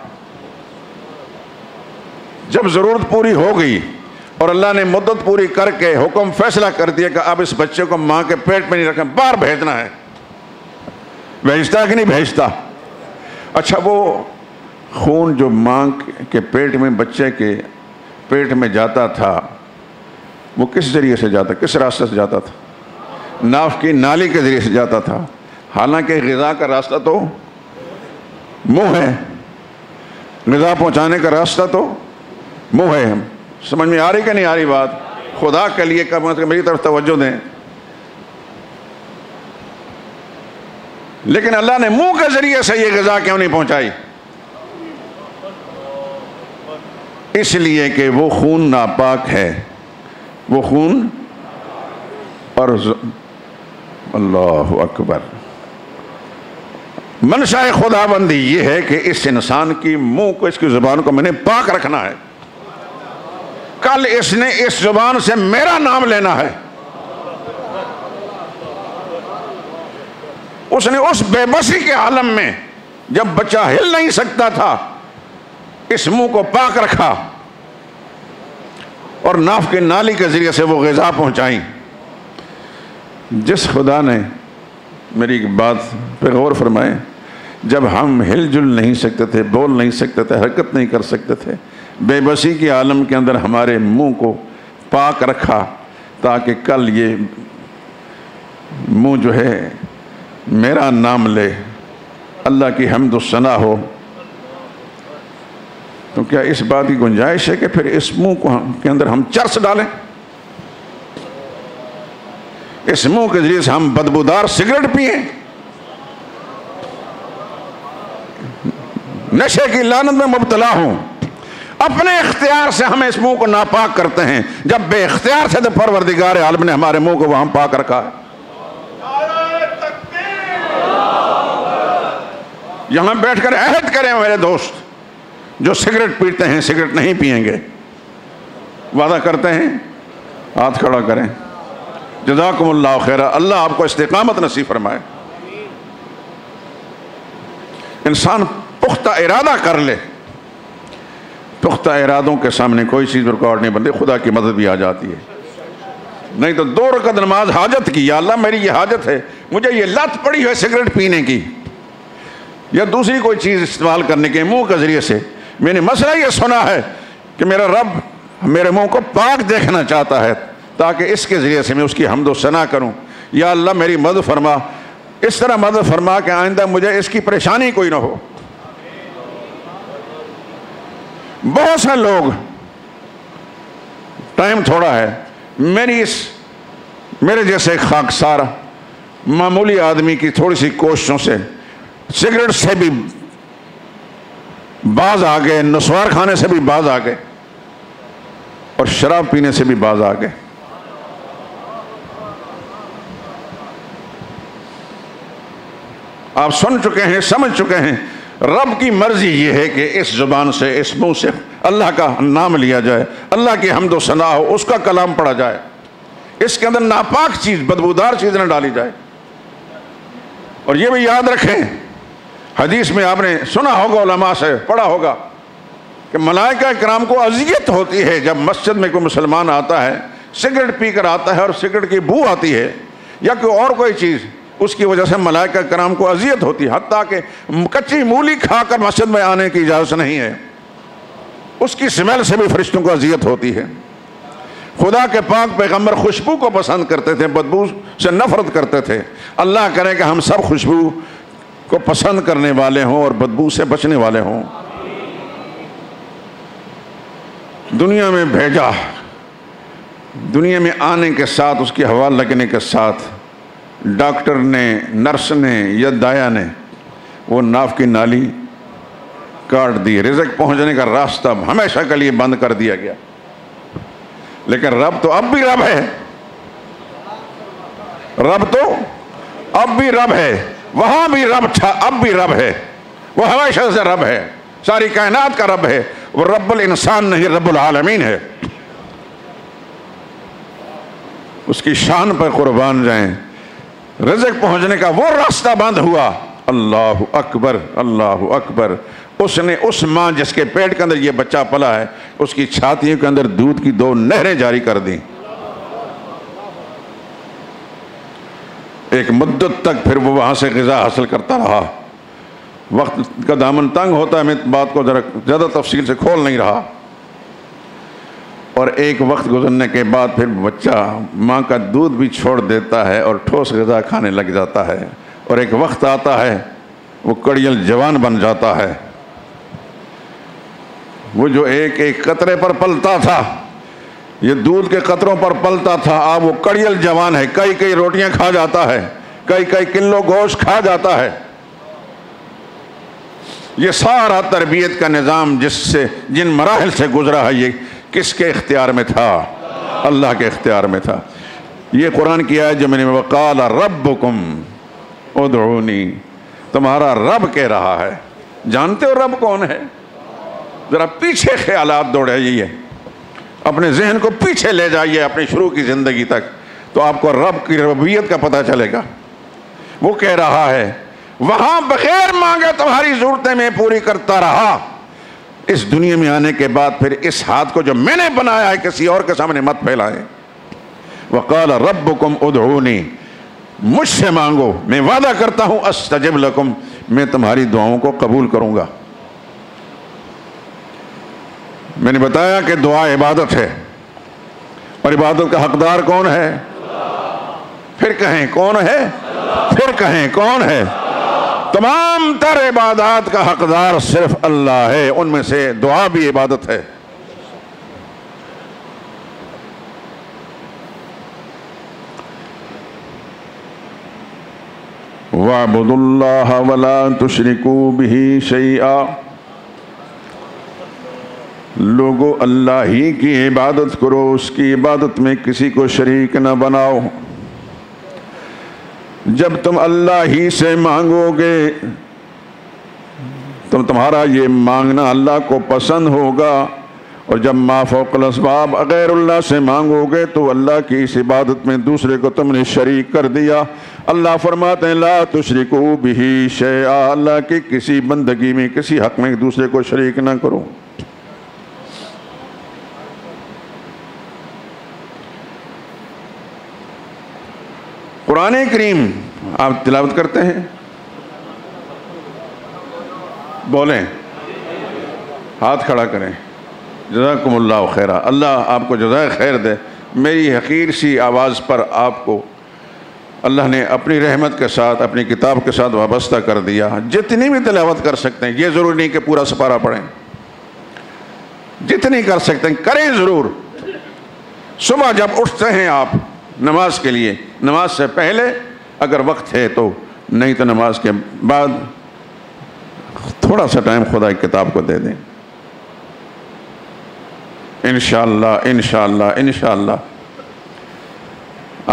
جب ضرورت پوری ہو گئی اور اللہ نے مدت پوری کر کے حکم فیصلہ کر دیا کہ اب اس بچے کو ماں کے پیٹ میں نہیں رکھنا، باہر بھیجنا ہے، بھیجتا کہ نہیں بھیجتا؟ اچھا وہ خون جو ماں کے پیٹ میں بچے کے پیٹ میں جاتا تھا وہ کس ذریعے سے جاتا، کس راستے سے جاتا تھا؟ ناف کی نالی کے ذریعے سے جاتا تھا، حالانکہ غذا کا راستہ تو منہ ہے، غذا پہنچانے کا راستہ تو منہ ہے۔ سمجھ میں آ رہی کہ نہیں آ رہی بات؟ خدا کے لیے کم از کم میری طرف توجہ دیں۔ لیکن اللہ نے منہ کے ذریعے سے یہ غذا کیوں نہیں پہنچائی؟ اس لیے کہ وہ خون ناپاک ہے، وہ خون اور اللہ اکبر، منشاء خدا بندی یہ ہے کہ اس انسان کی منہ کو، اس کی زبان کو میں نے پاک رکھنا ہے۔ کل اس نے اس زبان سے میرا نام لینا ہے۔ اس نے اس بے بسی کے عالم میں جب بچہ ہل نہیں سکتا تھا اس منہ کو پاک رکھا اور ناف کے نالی کے ذریعے سے وہ غذا پہنچائی۔ جس خدا نے، میری ایک بات پہ غور فرمائے، جب ہم ہل جل نہیں سکتے تھے، بول نہیں سکتے تھے، حرکت نہیں کر سکتے تھے، بے بسی کے عالم کے اندر ہمارے منہ کو پاک رکھا تاکہ کل یہ منہ جو ہے میرا نام لے، اللہ کی حمد و ثنا ہو۔ تو کیا اس بات کی گنجائش ہے کہ پھر اس منہ کو کے اندر ہم چرس ڈالیں؟ اس منہ کے ذریعے سے ہم بدبودار سگریٹ پئیں، نشے کی لعنت میں مبتلا ہوں؟ اپنے اختیار سے ہم اس منہ کو ناپاک کرتے ہیں، جب بے اختیار سے تو پروردگار عالم نے ہمارے منہ کو وہاں پاک رکھا ہے۔ یہاں بیٹھ کر عہد کریں میرے دوست جو سگریٹ پیتے ہیں سگریٹ نہیں پئیں گے، وعدہ کرتے ہیں؟ ہاتھ کھڑا کریں۔ جزاکم اللہ خیرہ، اللہ آپ کو استقامت نصیب فرمائے۔ انسان پختہ ارادہ کر لے، پختہ ارادوں کے سامنے کوئی چیز ریکارڈ نہیں بنتی، خدا کی مدد بھی آ جاتی ہے۔ نہیں تو 2 رکعت نماز حاجت کی، یا اللہ میری یہ حاجت ہے، مجھے یہ لت پڑی ہے سگریٹ پینے کی یا دوسری کوئی چیز استعمال کرنے کے منہ کے ذریعے سے، میں نے مسئلہ یہ سنا ہے کہ میرا رب میرے منہ کو پاک دیکھنا چاہتا ہے تاکہ اس کے ذریعے سے میں اس کی حمد و ثنا کروں۔ یا اللہ میری مدد فرما، اس طرح مدد فرما کہ آئندہ مجھے اس کی پریشانی کوئی نہ ہو۔ بہت سے لوگ، ٹائم تھوڑا ہے، میرے جیسے خاکسار معمولی آدمی کی تھوڑی سی کوششوں سے سگریٹ سے بھی باز آ گئے، نسوار کھانے سے بھی باز آ گئے، اور شراب پینے سے بھی باز آ گئے۔ آپ سن چکے ہیں، سمجھ چکے ہیں، رب کی مرضی یہ ہے کہ اس زبان سے، اس منہ سے اللہ کا نام لیا جائے، اللہ کی حمد و ثنا ہو، اس کا کلام پڑھا جائے، اس کے اندر ناپاک چیز، بدبودار چیز نہ ڈالی جائے۔ اور یہ بھی یاد رکھیں، حدیث میں آپ نے سنا ہوگا، علماء سے پڑھا ہوگا کہ ملائکہ کرام کو اذیت ہوتی ہے جب مسجد میں کوئی مسلمان آتا ہے، سگریٹ پی کر آتا ہے اور سگریٹ کی بو آتی ہے یا کوئی اور کوئی چیز، اس کی وجہ سے ملائکہ کرام کو اذیت ہوتی ہے، حتیٰ کہ کچی مولی کھا کر مسجد میں آنے کی اجازت نہیں ہے، اس کی سمیل سے بھی فرشتوں کو اذیت ہوتی ہے۔ خدا کے پاک پیغمبر خوشبو کو پسند کرتے تھے، بدبو سے نفرت کرتے تھے۔ اللہ کرے کہ ہم سب خوشبو کو پسند کرنے والے ہوں اور بدبو سے بچنے والے ہوں۔ دنیا میں بھیجا، دنیا میں آنے کے ساتھ، اس کی ہوا لگنے کے ساتھ، ڈاکٹر نے، نرس نے یا دایا نے وہ ناف کی نالی کاٹ دی، رزق پہنچنے کا راستہ ہمیشہ کے لیے بند کر دیا گیا۔ لیکن رب تو اب بھی رب ہے، رب تو اب بھی رب ہے، وہاں بھی رب تھا، اب بھی رب ہے، وہ ہمیشہ سے رب ہے، ساری کائنات کا رب ہے، وہ رب الانسان نہیں، رب العالمین ہے۔ اس کی شان پر قربان جائیں۔ رزق پہنچنے کا وہ راستہ بند ہوا، اللہ اکبر، اللہ اکبر۔ اس نے اس ماں جس کے پیٹ کے اندر یہ بچہ پلا ہے، اس کی چھاتیوں کے اندر دودھ کی 2 نہریں جاری کر دیں۔ ایک مدت تک پھر وہ وہاں سے غذا حاصل کرتا رہا، وقت کا دامن تنگ ہوتا ہے، میں بات کو ذرا زیادہ تفصیل سے کھول نہیں رہا. اور ایک وقت گزرنے کے بعد پھر بچہ ماں کا دودھ بھی چھوڑ دیتا ہے اور ٹھوس غذا کھانے لگ جاتا ہے، اور ایک وقت آتا ہے وہ کڑیل جوان بن جاتا ہے. وہ جو ایک ایک قطرے پر پلتا تھا، یہ دودھ کے قطروں پر پلتا تھا، اب وہ کڑیل جوان ہے، کئی کئی روٹیاں کھا جاتا ہے، کئی کئی کلو گوشت کھا جاتا ہے. یہ سارا تربیت کا نظام جن مراحل سے گزرا ہے، یہ کس کے اختیار میں تھا؟ اللہ کے اختیار میں تھا. یہ قرآن کی آیت جو میں نے وقال ربکم ادعونی، تمہارا رب کہہ رہا ہے. جانتے ہو رب کون ہے؟ ذرا پیچھے خیالات دوڑائیے، اپنے ذہن کو پیچھے لے جائیے اپنی شروع کی زندگی تک، تو آپ کو رب کی ربوبیت کا پتہ چلے گا. وہ کہہ رہا ہے وہاں بغیر مانگے تمہاری ضرورتیں میں پوری کرتا رہا، اس دنیا میں آنے کے بعد پھر اس ہاتھ کو جو میں نے بنایا ہے کسی اور کے سامنے مت پھیلائے. وقال ربکم ادعونی، مجھ سے مانگو، میں وعدہ کرتا ہوں استجب لکم، میں تمہاری دعاؤں کو قبول کروں گا. میں نے بتایا کہ دعا عبادت ہے، اور عبادت کا حقدار کون ہے؟ پھر کہیں کون ہے؟ پھر کہیں کون ہے؟ تمام تر عبادات کا حقدار صرف اللہ ہے، ان میں سے دعا بھی عبادت ہے. وَاعْبُدُوا اللَّهَ وَلَا تُشْرِكُوا بِهِ شَيْئًا، لوگو اللہ ہی کی عبادت کرو، اس کی عبادت میں کسی کو شریک نہ بناؤ. جب تم اللہ ہی سے مانگو گے تو تمہارا یہ مانگنا اللہ کو پسند ہوگا، اور جب ما فوق الاسباب غیر اللہ سے مانگو گے تو اللہ کی اس عبادت میں دوسرے کو تم نے شریک کر دیا. اللہ فرماتے ہیں لا تشرکوا بہ شیئا، اللہ کی کسی بندگی میں کسی حق میں ایک دوسرے کو شریک نہ کرو. قرآن کریم آپ تلاوت کرتے ہیں؟ بولیں، ہاتھ کھڑا کریں. جزاکم اللہ خیرہ، اللہ آپ کو جزائے خیر دے. میری حقیر سی آواز پر آپ کو اللہ نے اپنی رحمت کے ساتھ اپنی کتاب کے ساتھ وابستہ کر دیا. جتنی بھی تلاوت کر سکتے ہیں، یہ ضروری نہیں کہ پورا سپارہ پڑھیں، جتنی کر سکتے ہیں کریں ضرور. صبح جب اٹھتے ہیں آپ نماز کے لیے، نماز سے پہلے اگر وقت ہے تو، نہیں تو نماز کے بعد تھوڑا سا ٹائم خدا کی کتاب کو دے دیں. انشاءاللہ انشاءاللہ انشاءاللہ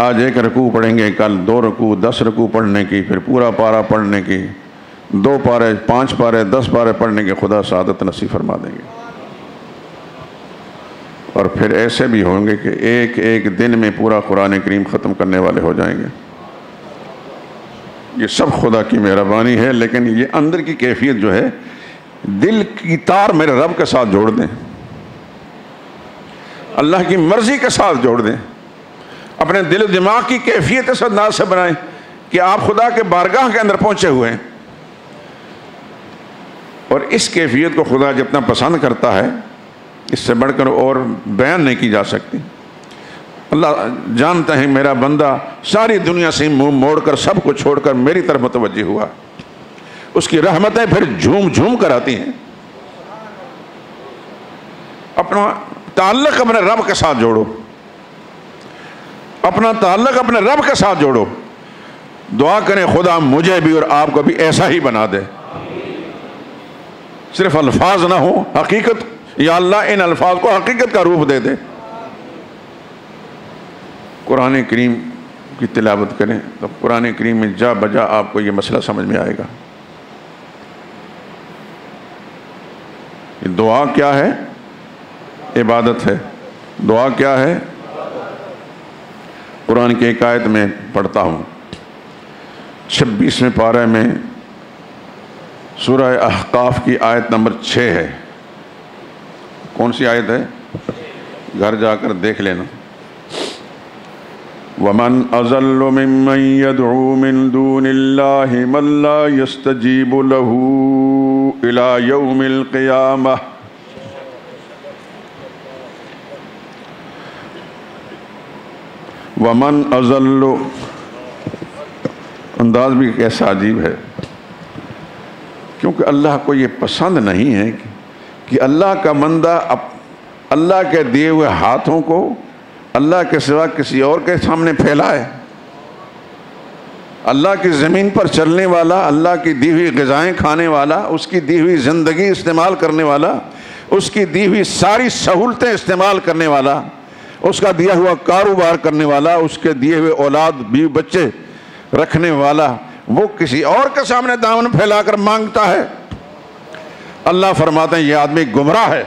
آج ایک رکوع پڑھیں گے، کل 2 رکوع، 10 رکوع پڑھنے کی، پھر پورا پارہ پڑھنے کی، 2 پارے، 5 پارے، 10 پارے پڑھنے کے خدا سعادت نصیب فرما دیں گے. اور پھر ایسے بھی ہوں گے کہ ایک ایک دن میں پورا قرآن کریم ختم کرنے والے ہو جائیں گے. یہ سب خدا کی مہربانی ہے، لیکن یہ اندر کی کیفیت جو ہے، دل کی تار میرے رب کے ساتھ جوڑ دیں، اللہ کی مرضی کے ساتھ جوڑ دیں. اپنے دل و دماغ کی کیفیت اس انداز سے بنائیں کہ آپ خدا کے بارگاہ کے اندر پہنچے ہوئے ہیں. اور اس کیفیت کو خدا جتنا پسند کرتا ہے، اس سے بڑھ کر اور بیان نہیں کی جا سکتی. اللہ جانتا ہے میرا بندہ ساری دنیا سے منہ موڑ کر سب کو چھوڑ کر میری طرف متوجہ ہوا. اس کی رحمتیں پھر جھوم جھوم کر آتی ہیں. اپنا تعلق اپنے رب کے ساتھ جوڑو، اپنا تعلق اپنے رب کے ساتھ جوڑو. دعا کریں خدا مجھے بھی اور آپ کو بھی ایسا ہی بنا دے. صرف الفاظ نہ ہوں، حقیقت. یا اللہ ان الفاظ کو حقیقت کا روپ دے دے. قرآن کریم کی تلاوت کریں تو قرآن کریم میں جا بجا آپ کو یہ مسئلہ سمجھ میں آئے گا. دعا کیا ہے؟ عبادت ہے. دعا کیا ہے؟ قرآن کی ایک آیت میں پڑھتا ہوں، 26ویں پارے میں سورہ احقاف کی آیت نمبر 6 ہے. کون سی آیت ہے؟ گھر جا کر دیکھ لینا. ومن اضل ممن يدعو من دون الله من لا يستجيب له الى يوم القيامة. ومن اضل، انداز بھی کیسا عجیب ہے، کیونکہ اللہ کو یہ پسند نہیں ہے کہ اللہ کا بندہ اللہ کے دیے ہوئے ہاتھوں کو اللہ کے سوا کسی اور کے سامنے پھیلائے. اللہ کی زمین پر چلنے والا، اللہ کی دی ہوئی غذائیں کھانے والا، اس کی دی ہوئی زندگی استعمال کرنے والا، اس کی دی ہوئی ساری سہولتیں استعمال کرنے والا، اس کا دیا ہوا کاروبار کرنے والا، اس کے دیے ہوئے اولاد بیوی بچے رکھنے والا، وہ کسی اور کے سامنے دامن پھیلا کر مانگتا ہے. اللہ فرماتے ہیں یہ آدمی گمراہ ہے،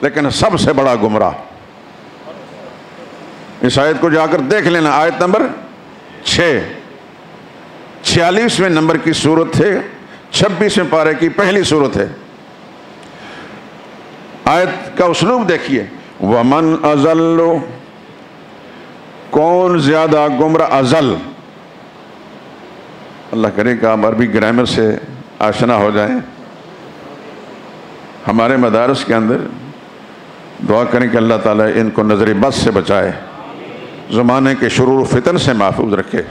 لیکن سب سے بڑا گمراہ. اس آیت کو جا کر دیکھ لینا، آیت نمبر 46ویں نمبر کی سورت ہے، 26ویں پارے کی پہلی سورت ہے. آیت کا اسلوب دیکھیے، وَمَنْ أَضَلُّ، کون زیادہ گمراہ. ازل، اللہ کرے کہ آپ عربی گرامر سے آشنا ہو جائیں. ہمارے مدارس کے اندر دعا کریں کہ اللہ تعالیٰ ان کو نظر بد سے بچائے، زمانے کے شرور و فتن سے محفوظ رکھے،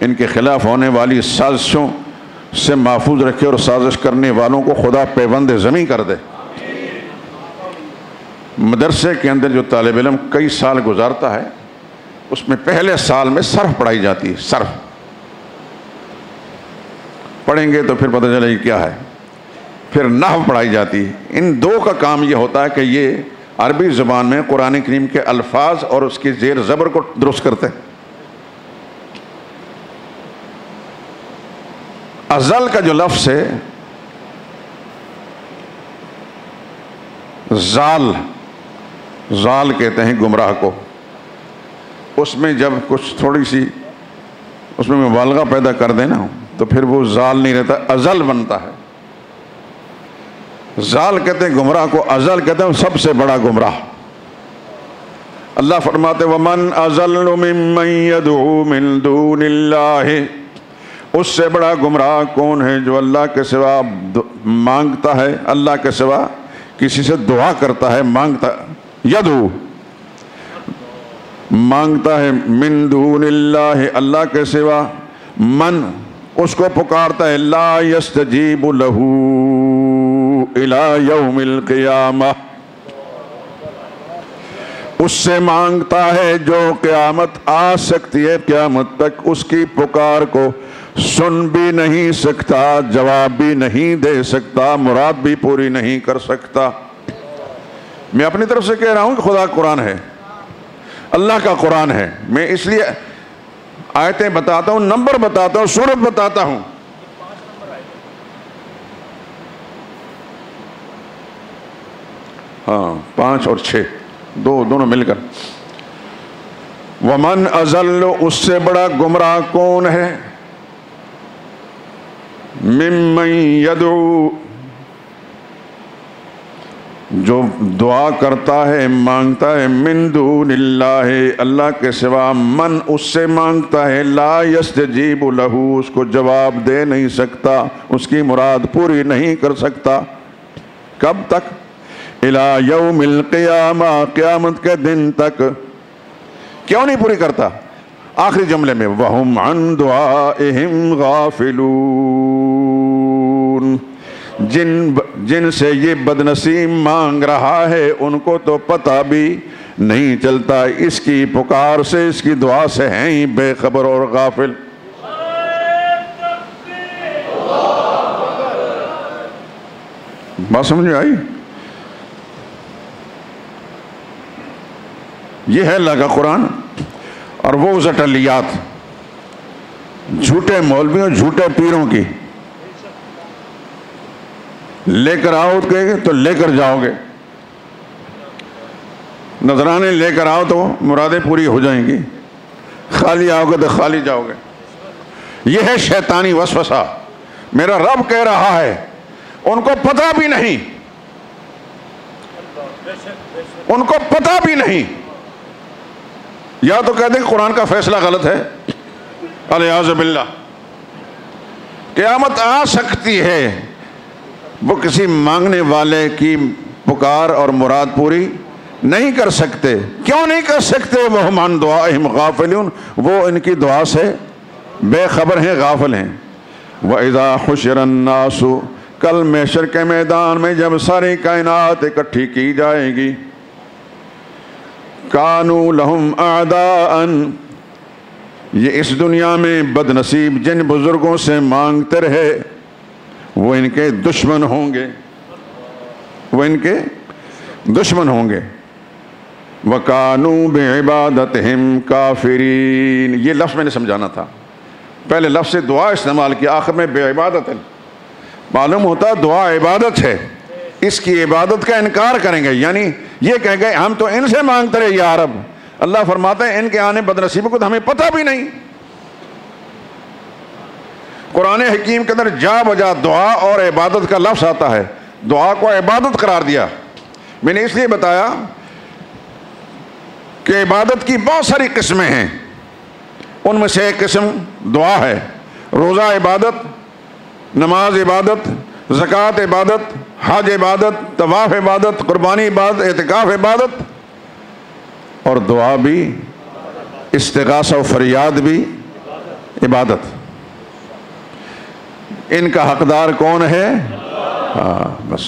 ان کے خلاف ہونے والی سازشوں سے محفوظ رکھے، اور سازش کرنے والوں کو خدا پیوند زمین کر دے. مدرسے کے اندر جو طالب علم کئی سال گزارتا ہے، اس میں پہلے سال میں صرف پڑھائی جاتی ہے. صرف پڑھیں گے تو پھر پتہ چلے گا کیا ہے. پھر نحو پڑھائی جاتی ہے. ان دو کا کام یہ ہوتا ہے کہ یہ عربی زبان میں قرآن کریم کے الفاظ اور اس کی زیر زبر کو درست کرتے ہیں. ازل کا جو لفظ ہے، زال کہتے ہیں گمراہ کو. اس میں جب کچھ تھوڑی سی اس میں مبالغہ پیدا کر دینا تو پھر وہ زال نہیں رہتا، ازل بنتا ہے. زال کہتے ہیں گمراہ کو، ازل کہتے ہیں سب سے بڑا گمراہ. اللہ فرماتے وَمَنْ أَضَلُّ مِمَّنْ يَدْعُو مِن دُونِ اللَّهِ، اس سے بڑا گمراہ کون ہے جو اللہ کے سوا مانگتا ہے، اللہ کے سوا کسی سے دعا کرتا ہے، مانگتا، یدعو مانگتا ہے، من دون اللہ اللہ کے سوا، من اس کو پکارتا ہے، لا یستجیب لہ الی یوم القیامہ، اس سے مانگتا ہے جو قیامت آ سکتی ہے، قیامت تک اس کی پکار کو سن بھی نہیں سکتا، جواب بھی نہیں دے سکتا، مراد بھی پوری نہیں کر سکتا. میں اپنی طرف سے کہہ رہا ہوں کہ خدا قرآن ہے، اللہ کا قرآن ہے. میں اس لیے آیتیں بتاتا ہوں، نمبر بتاتا ہوں، سورت بتاتا ہوں. ہاں 5 اور 6 دونوں مل کر. وَمَنْ أَضَلُّ، اس سے بڑا گمراہ کون ہے، مِمَّنْ يَدْعُو، جو دعا کرتا ہے، مانگتا ہے، من دون اللہ اللہ کے سوا، من اس سے مانگتا ہے، لا یستجیب لہ اس کو جواب دے نہیں سکتا، اس کی مراد پوری نہیں کر سکتا. کب تک؟ الی یوم القیامہ، قیامت کے دن تک. کیوں نہیں پوری کرتا؟ آخری جملے میں وَهُمْ عَنْ دُعَائِهِمْ غَافِلُونَ، جن سے یہ بدنصیب مانگ رہا ہے ان کو تو پتہ بھی نہیں چلتا، اس کی پکار سے، اس کی دعا سے ہیں ہی بے خبر اور غافل. بات سمجھ میں آئی؟ یہ ہے اللہ کا قرآن. اور وہ زٹلیات جھوٹے مولویوں، جھوٹے پیروں کی، لے کر آؤ تو لے کر جاؤ گے، نذرانے لے کر آؤ تو مرادیں پوری ہو جائیں گی، خالی آؤ گے تو خالی جاؤ گے. یہ ہے شیطانی وسوسہ. میرا رب کہہ رہا ہے ان کو پتہ بھی نہیں، ان کو پتہ بھی نہیں. یا تو کہہ دیں کہ قرآن کا فیصلہ غلط ہے، الیاذ باللہ۔ قیامت آ سکتی ہے، وہ کسی مانگنے والے کی پکار اور مراد پوری نہیں کر سکتے۔ کیوں نہیں کر سکتے؟ وَهُمْ عَنْ دُعَائِهِمْ غَافِلُونَ، وہ ان کی دعا سے بے خبر ہیں، غافل ہیں۔ وَإِذَا حُشِرَ النَّاسُ، کل محشر کے میدان میں جب ساری کائنات اکٹھی کی جائے گی، كَانُوا لَهُمْ أَعْدَاءً، یہ اس دنیا میں بد نصیب جن بزرگوں سے مانگتے رہے وہ ان کے دشمن ہوں گے، وہ ان کے دشمن ہوں گے۔ وَكَانُوا بِعِبَادَتِهِمْ كَافِرِينَ، یہ لفظ میں نے سمجھانا تھا، پہلے لفظ سے دعا استعمال کیا، آخر میں بعبادت، معلوم ہوتا دعا عبادت ہے، اس کی عبادت کا انکار کریں گے، یعنی یہ کہیں گے ہم تو ان سے مانگتے رہے یا رب۔ اللہ فرماتا ہے ان کے آنے بد نصیبوں کو تو ہمیں پتہ بھی نہیں۔ قرآن حکیم کے اندر جا بجا دعا اور عبادت کا لفظ آتا ہے، دعا کو عبادت قرار دیا۔ میں نے اس لیے بتایا کہ عبادت کی بہت ساری قسمیں ہیں، ان میں سے ایک قسم دعا ہے۔ روزہ عبادت، نماز عبادت، زکوٰۃ عبادت، حج عبادت، طواف عبادت، قربانی عبادت، اعتکاف عبادت، اور دعا بھی، استغاثہ و فریاد بھی عبادت۔ ان کا حقدار کون ہے؟ بس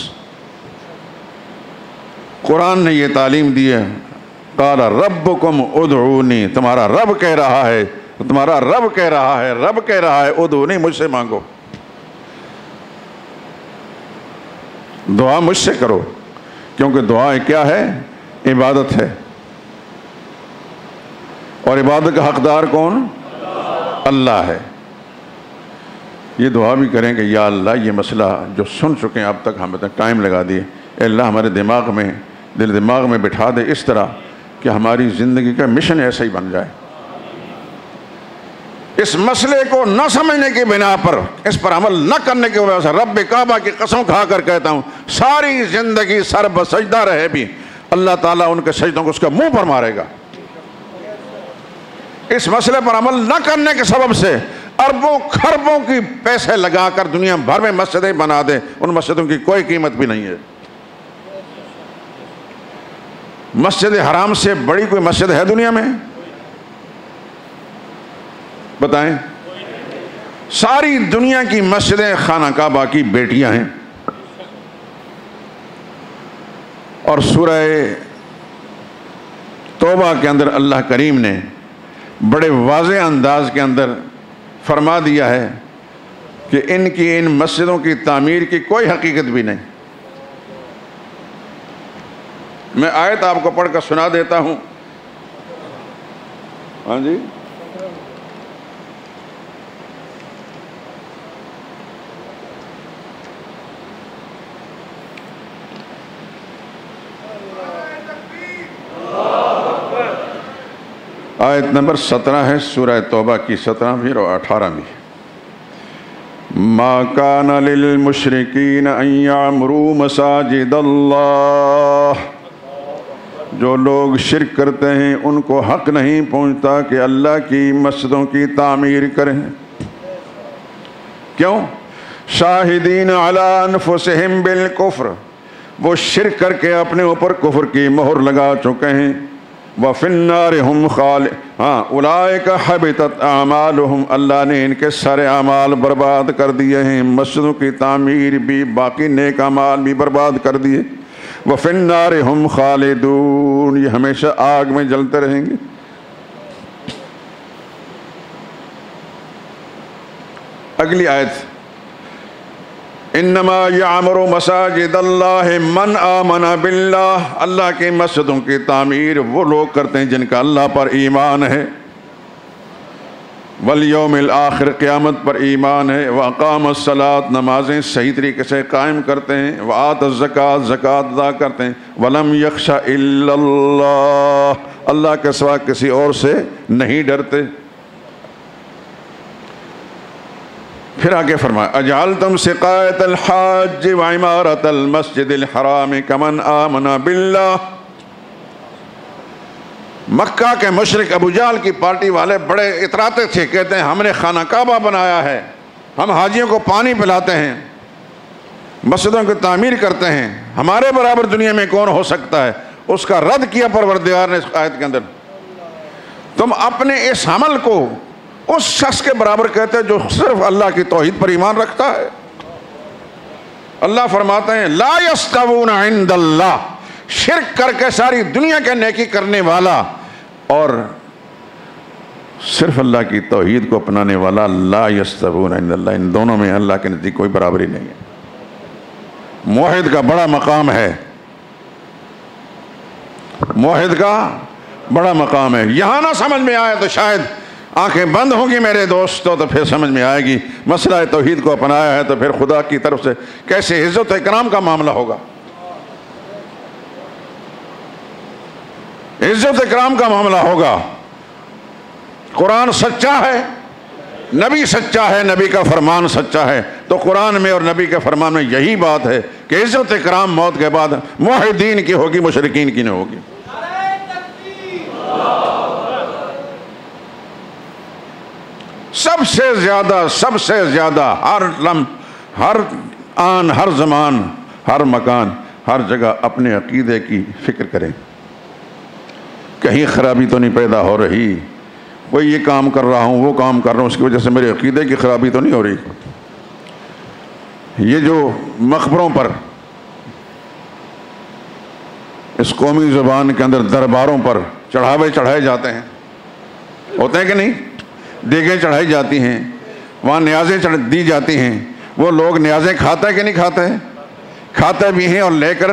قرآن نے یہ تعلیم دی ہے، قال ربکم ادعونی، تمہارا رب کہہ رہا ہے، تمہارا رب کہہ رہا ہے، رب کہہ رہا ہے ادعونی، مجھ سے مانگو، دعا مجھ سے کرو، کیونکہ دعا کیا ہے؟ عبادت ہے، اور عبادت کا حقدار کون؟ اللہ ہے۔ یہ دعا بھی کریں کہ یا اللہ یہ مسئلہ جو سن چکے ہیں اب تک، ہمیں تک ٹائم لگا دیے، اے اللہ ہمارے دماغ میں، دل دماغ میں بٹھا دے اس طرح کہ ہماری زندگی کا مشن ایسا ہی بن جائے۔ اس مسئلے کو نہ سمجھنے کی بنا پر، اس پر عمل نہ کرنے کی وجہ سے رب کعبہ کی قسم کھا کر کہتا ہوں ساری زندگی سر بسجدہ رہے بھی اللہ تعالیٰ ان کے سجدوں کو اس کا منہ پر مارے گا۔ اس مسئلے پر عمل نہ کرنے کے سبب سے اربوں کھربوں کی پیسے لگا کر دنیا بھر میں مسجدیں بنا دے، ان مسجدوں کی کوئی قیمت بھی نہیں ہے۔ مسجد حرام سے بڑی کوئی مسجد ہے دنیا میں؟ بتائیں۔ ساری دنیا کی مسجدیں خانہ کعبہ کی بیٹیاں ہیں، اور سورہ توبہ کے اندر اللہ کریم نے بڑے واضح انداز کے اندر فرما دیا ہے کہ ان مسجدوں کی تعمیر کی کوئی حقیقت بھی نہیں۔ میں آیت آپ کو پڑھ کر سنا دیتا ہوں۔ ہاں جی، آیت نمبر 17 ہے سورہ توبہ کی، 17ویں اور 18ویں۔ ما کان للمشرکین ان یعمروا مساجد اللہ، جو لوگ شرک کرتے ہیں ان کو حق نہیں پہنچتا کہ اللہ کی مسجدوں کی تعمیر کریں۔ کیوں؟ شاہدین علی انفسہم بالکفر، وہ شرک کر کے اپنے اوپر کفر کی مہر لگا چکے ہیں۔ وَفِي النَّارِ هُمْ أُولَئِكَ حَبِطَتْ أَعْمَالُهُمْ، اللہ نے ان کے سارے اعمال برباد کر دیے ہیں، مسجدوں کی تعمیر بھی، باقی نیک اعمال بھی برباد کر دیے۔ وَفِي النَّارِ هُمْ خَالِدُونَ، یہ ہمیشہ آگ میں جلتے رہیں گے۔ اگلی آیت، انما یعمر مساجد اللہ من آمن باللہ، اللہ کی مسجدوں کی تعمیر وہ لوگ کرتے ہیں جن کا اللہ پر ایمان ہے، والیوم الآخر، قیامت پر ایمان ہے، واقام الصلاۃ، نمازیں صحیح طریقے سے قائم کرتے ہیں، وآت الزکوٰۃ، زکوٰۃ ادا کرتے ہیں، ولم یخش الا اللہ، اللہ کے سوا کسی اور سے نہیں ڈرتے۔ پھر آگے فرمایا اجعلتم سقایۃ الحاج وعمارۃ المسجد الحرام کمن آمن باللہ، مکہ کے مشرک ابو جہل کی پارٹی والے بڑے اتراتے تھے، کہتے ہیں ہم نے خانہ کعبہ بنایا ہے، ہم حاجیوں کو پانی پلاتے ہیں، مسجدوں کی تعمیر کرتے ہیں، ہمارے برابر دنیا میں کون ہو سکتا ہے؟ اس کا رد کیا پروردگار نے اس آیت کے اندر، تم اپنے اس عمل کو اس شخص کے برابر کہتے جو صرف اللہ کی توحید پر ایمان رکھتا ہے۔ اللہ فرماتے ہیں لا یستوون عند اللہ، شرک کر کے ساری دنیا کے نیکی کرنے والا اور صرف اللہ کی توحید کو اپنانے والا، لا یستوون عند اللہ، ان دونوں میں اللہ کے نزدیک کوئی برابری نہیں ہے۔ موحد کا بڑا مقام ہے، موحد کا بڑا مقام ہے۔ یہاں نہ سمجھ میں آئے تو شاید آنکھیں بند ہوں گی میرے دوستوں، تو پھر سمجھ میں آئے گی مسئلہ توحید کو اپنایا ہے تو پھر خدا کی طرف سے کیسے عزت و اکرام کا معاملہ ہوگا، عزت اکرام کا معاملہ ہوگا۔ قرآن سچا ہے، نبی سچا ہے، نبی کا فرمان سچا ہے، تو قرآن میں اور نبی کے فرمان میں یہی بات ہے کہ عزت اکرام موت کے بعد موحدین کی ہوگی، مشرکین کی نہیں ہوگی۔ سب سے زیادہ ہر لمحہ، ہر آن، ہر زمان، ہر مکان، ہر جگہ اپنے عقیدے کی فکر کریں، کہیں خرابی تو نہیں پیدا ہو رہی، کوئی یہ کام کر رہا ہوں وہ کام کر رہا ہوں اس کی وجہ سے میرے عقیدے کی خرابی تو نہیں ہو رہی۔ یہ جو مقبروں پر اس قومی زبان کے اندر درباروں پر چڑھاوے چڑھائے جاتے ہیں، ہوتے ہیں کہ نہیں؟ دیگیں چڑھائی جاتی ہیں، وہاں نیازیں دی جاتی ہیں، وہ لوگ نیازیں کھاتے ہیں کہ نہیں کھاتے ہیں؟ کھاتے بھی ہیں اور لے کر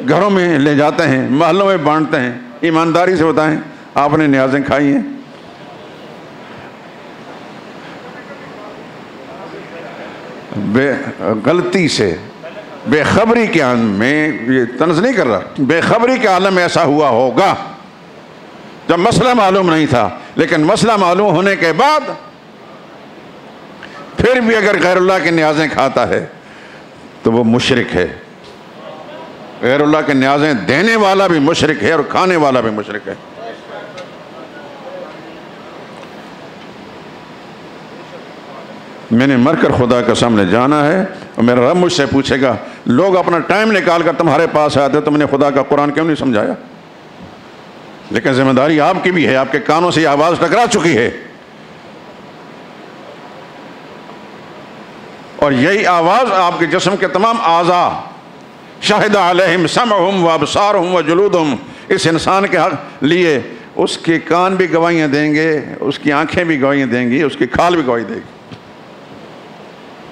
گھروں میں لے جاتے ہیں، محلوں میں بانٹتے ہیں۔ ایمانداری سے بتائیں آپ نے نیازیں کھائی ہیں؟ غلطی سے بے خبری کے عالم میں، یہ طنز نہیں کر رہا، بے خبری کے عالم میں ایسا ہوا ہوگا جب مسئلہ معلوم نہیں تھا، لیکن مسئلہ معلوم ہونے کے بعد پھر بھی اگر غیر اللہ کی نیازیں کھاتا ہے تو وہ مشرک ہے۔ غیر اللہ کی نیازیں دینے والا بھی مشرک ہے اور کھانے والا بھی مشرک ہے۔ میں نے مر کر خدا کے سامنے جانا ہے اور میرا رب مجھ سے پوچھے گا، لوگ اپنا ٹائم نکال کر تمہارے پاس آتے تم نے خدا کا قرآن کیوں نہیں سمجھایا؟ لیکن ذمہ داری آپ کی بھی ہے، آپ کے کانوں سے یہ آواز ٹکرا چکی ہے، اور یہی آواز آپ کے جسم کے تمام اعضاء، شاہد علیہم سمعہم و ابصارہم و جلودہم، اس انسان کے حق لیے اس کے کان بھی گواہیاں دیں گے، اس کی آنکھیں بھی گواہیاں دیں گی، اس کی کھال بھی گواہی دے گی،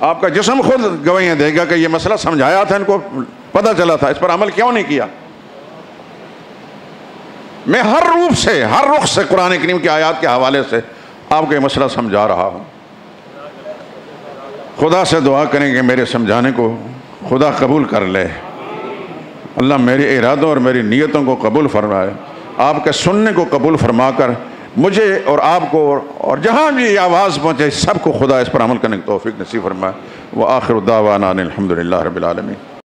آپ کا جسم خود گواہیاں دے گا کہ یہ مسئلہ سمجھایا تھا، ان کو پتہ چلا تھا، اس پر عمل کیوں نہیں کیا؟ میں ہر روپ سے، ہر رخ سے قرآن کریم کی آیات کے حوالے سے آپ کو یہ مسئلہ سمجھا رہا ہوں۔ خدا سے دعا کریں کہ میرے سمجھانے کو خدا قبول کر لے، اللہ میرے ارادوں اور میری نیتوں کو قبول فرمائے، آپ کے سننے کو قبول فرما کر مجھے اور آپ کو اور جہاں بھی یہ آواز پہنچے سب کو خدا اس پر عمل کرنے کی توفیق نصیب فرمائے۔ وآخر دعوانا ان الحمد للہ رب العالمین۔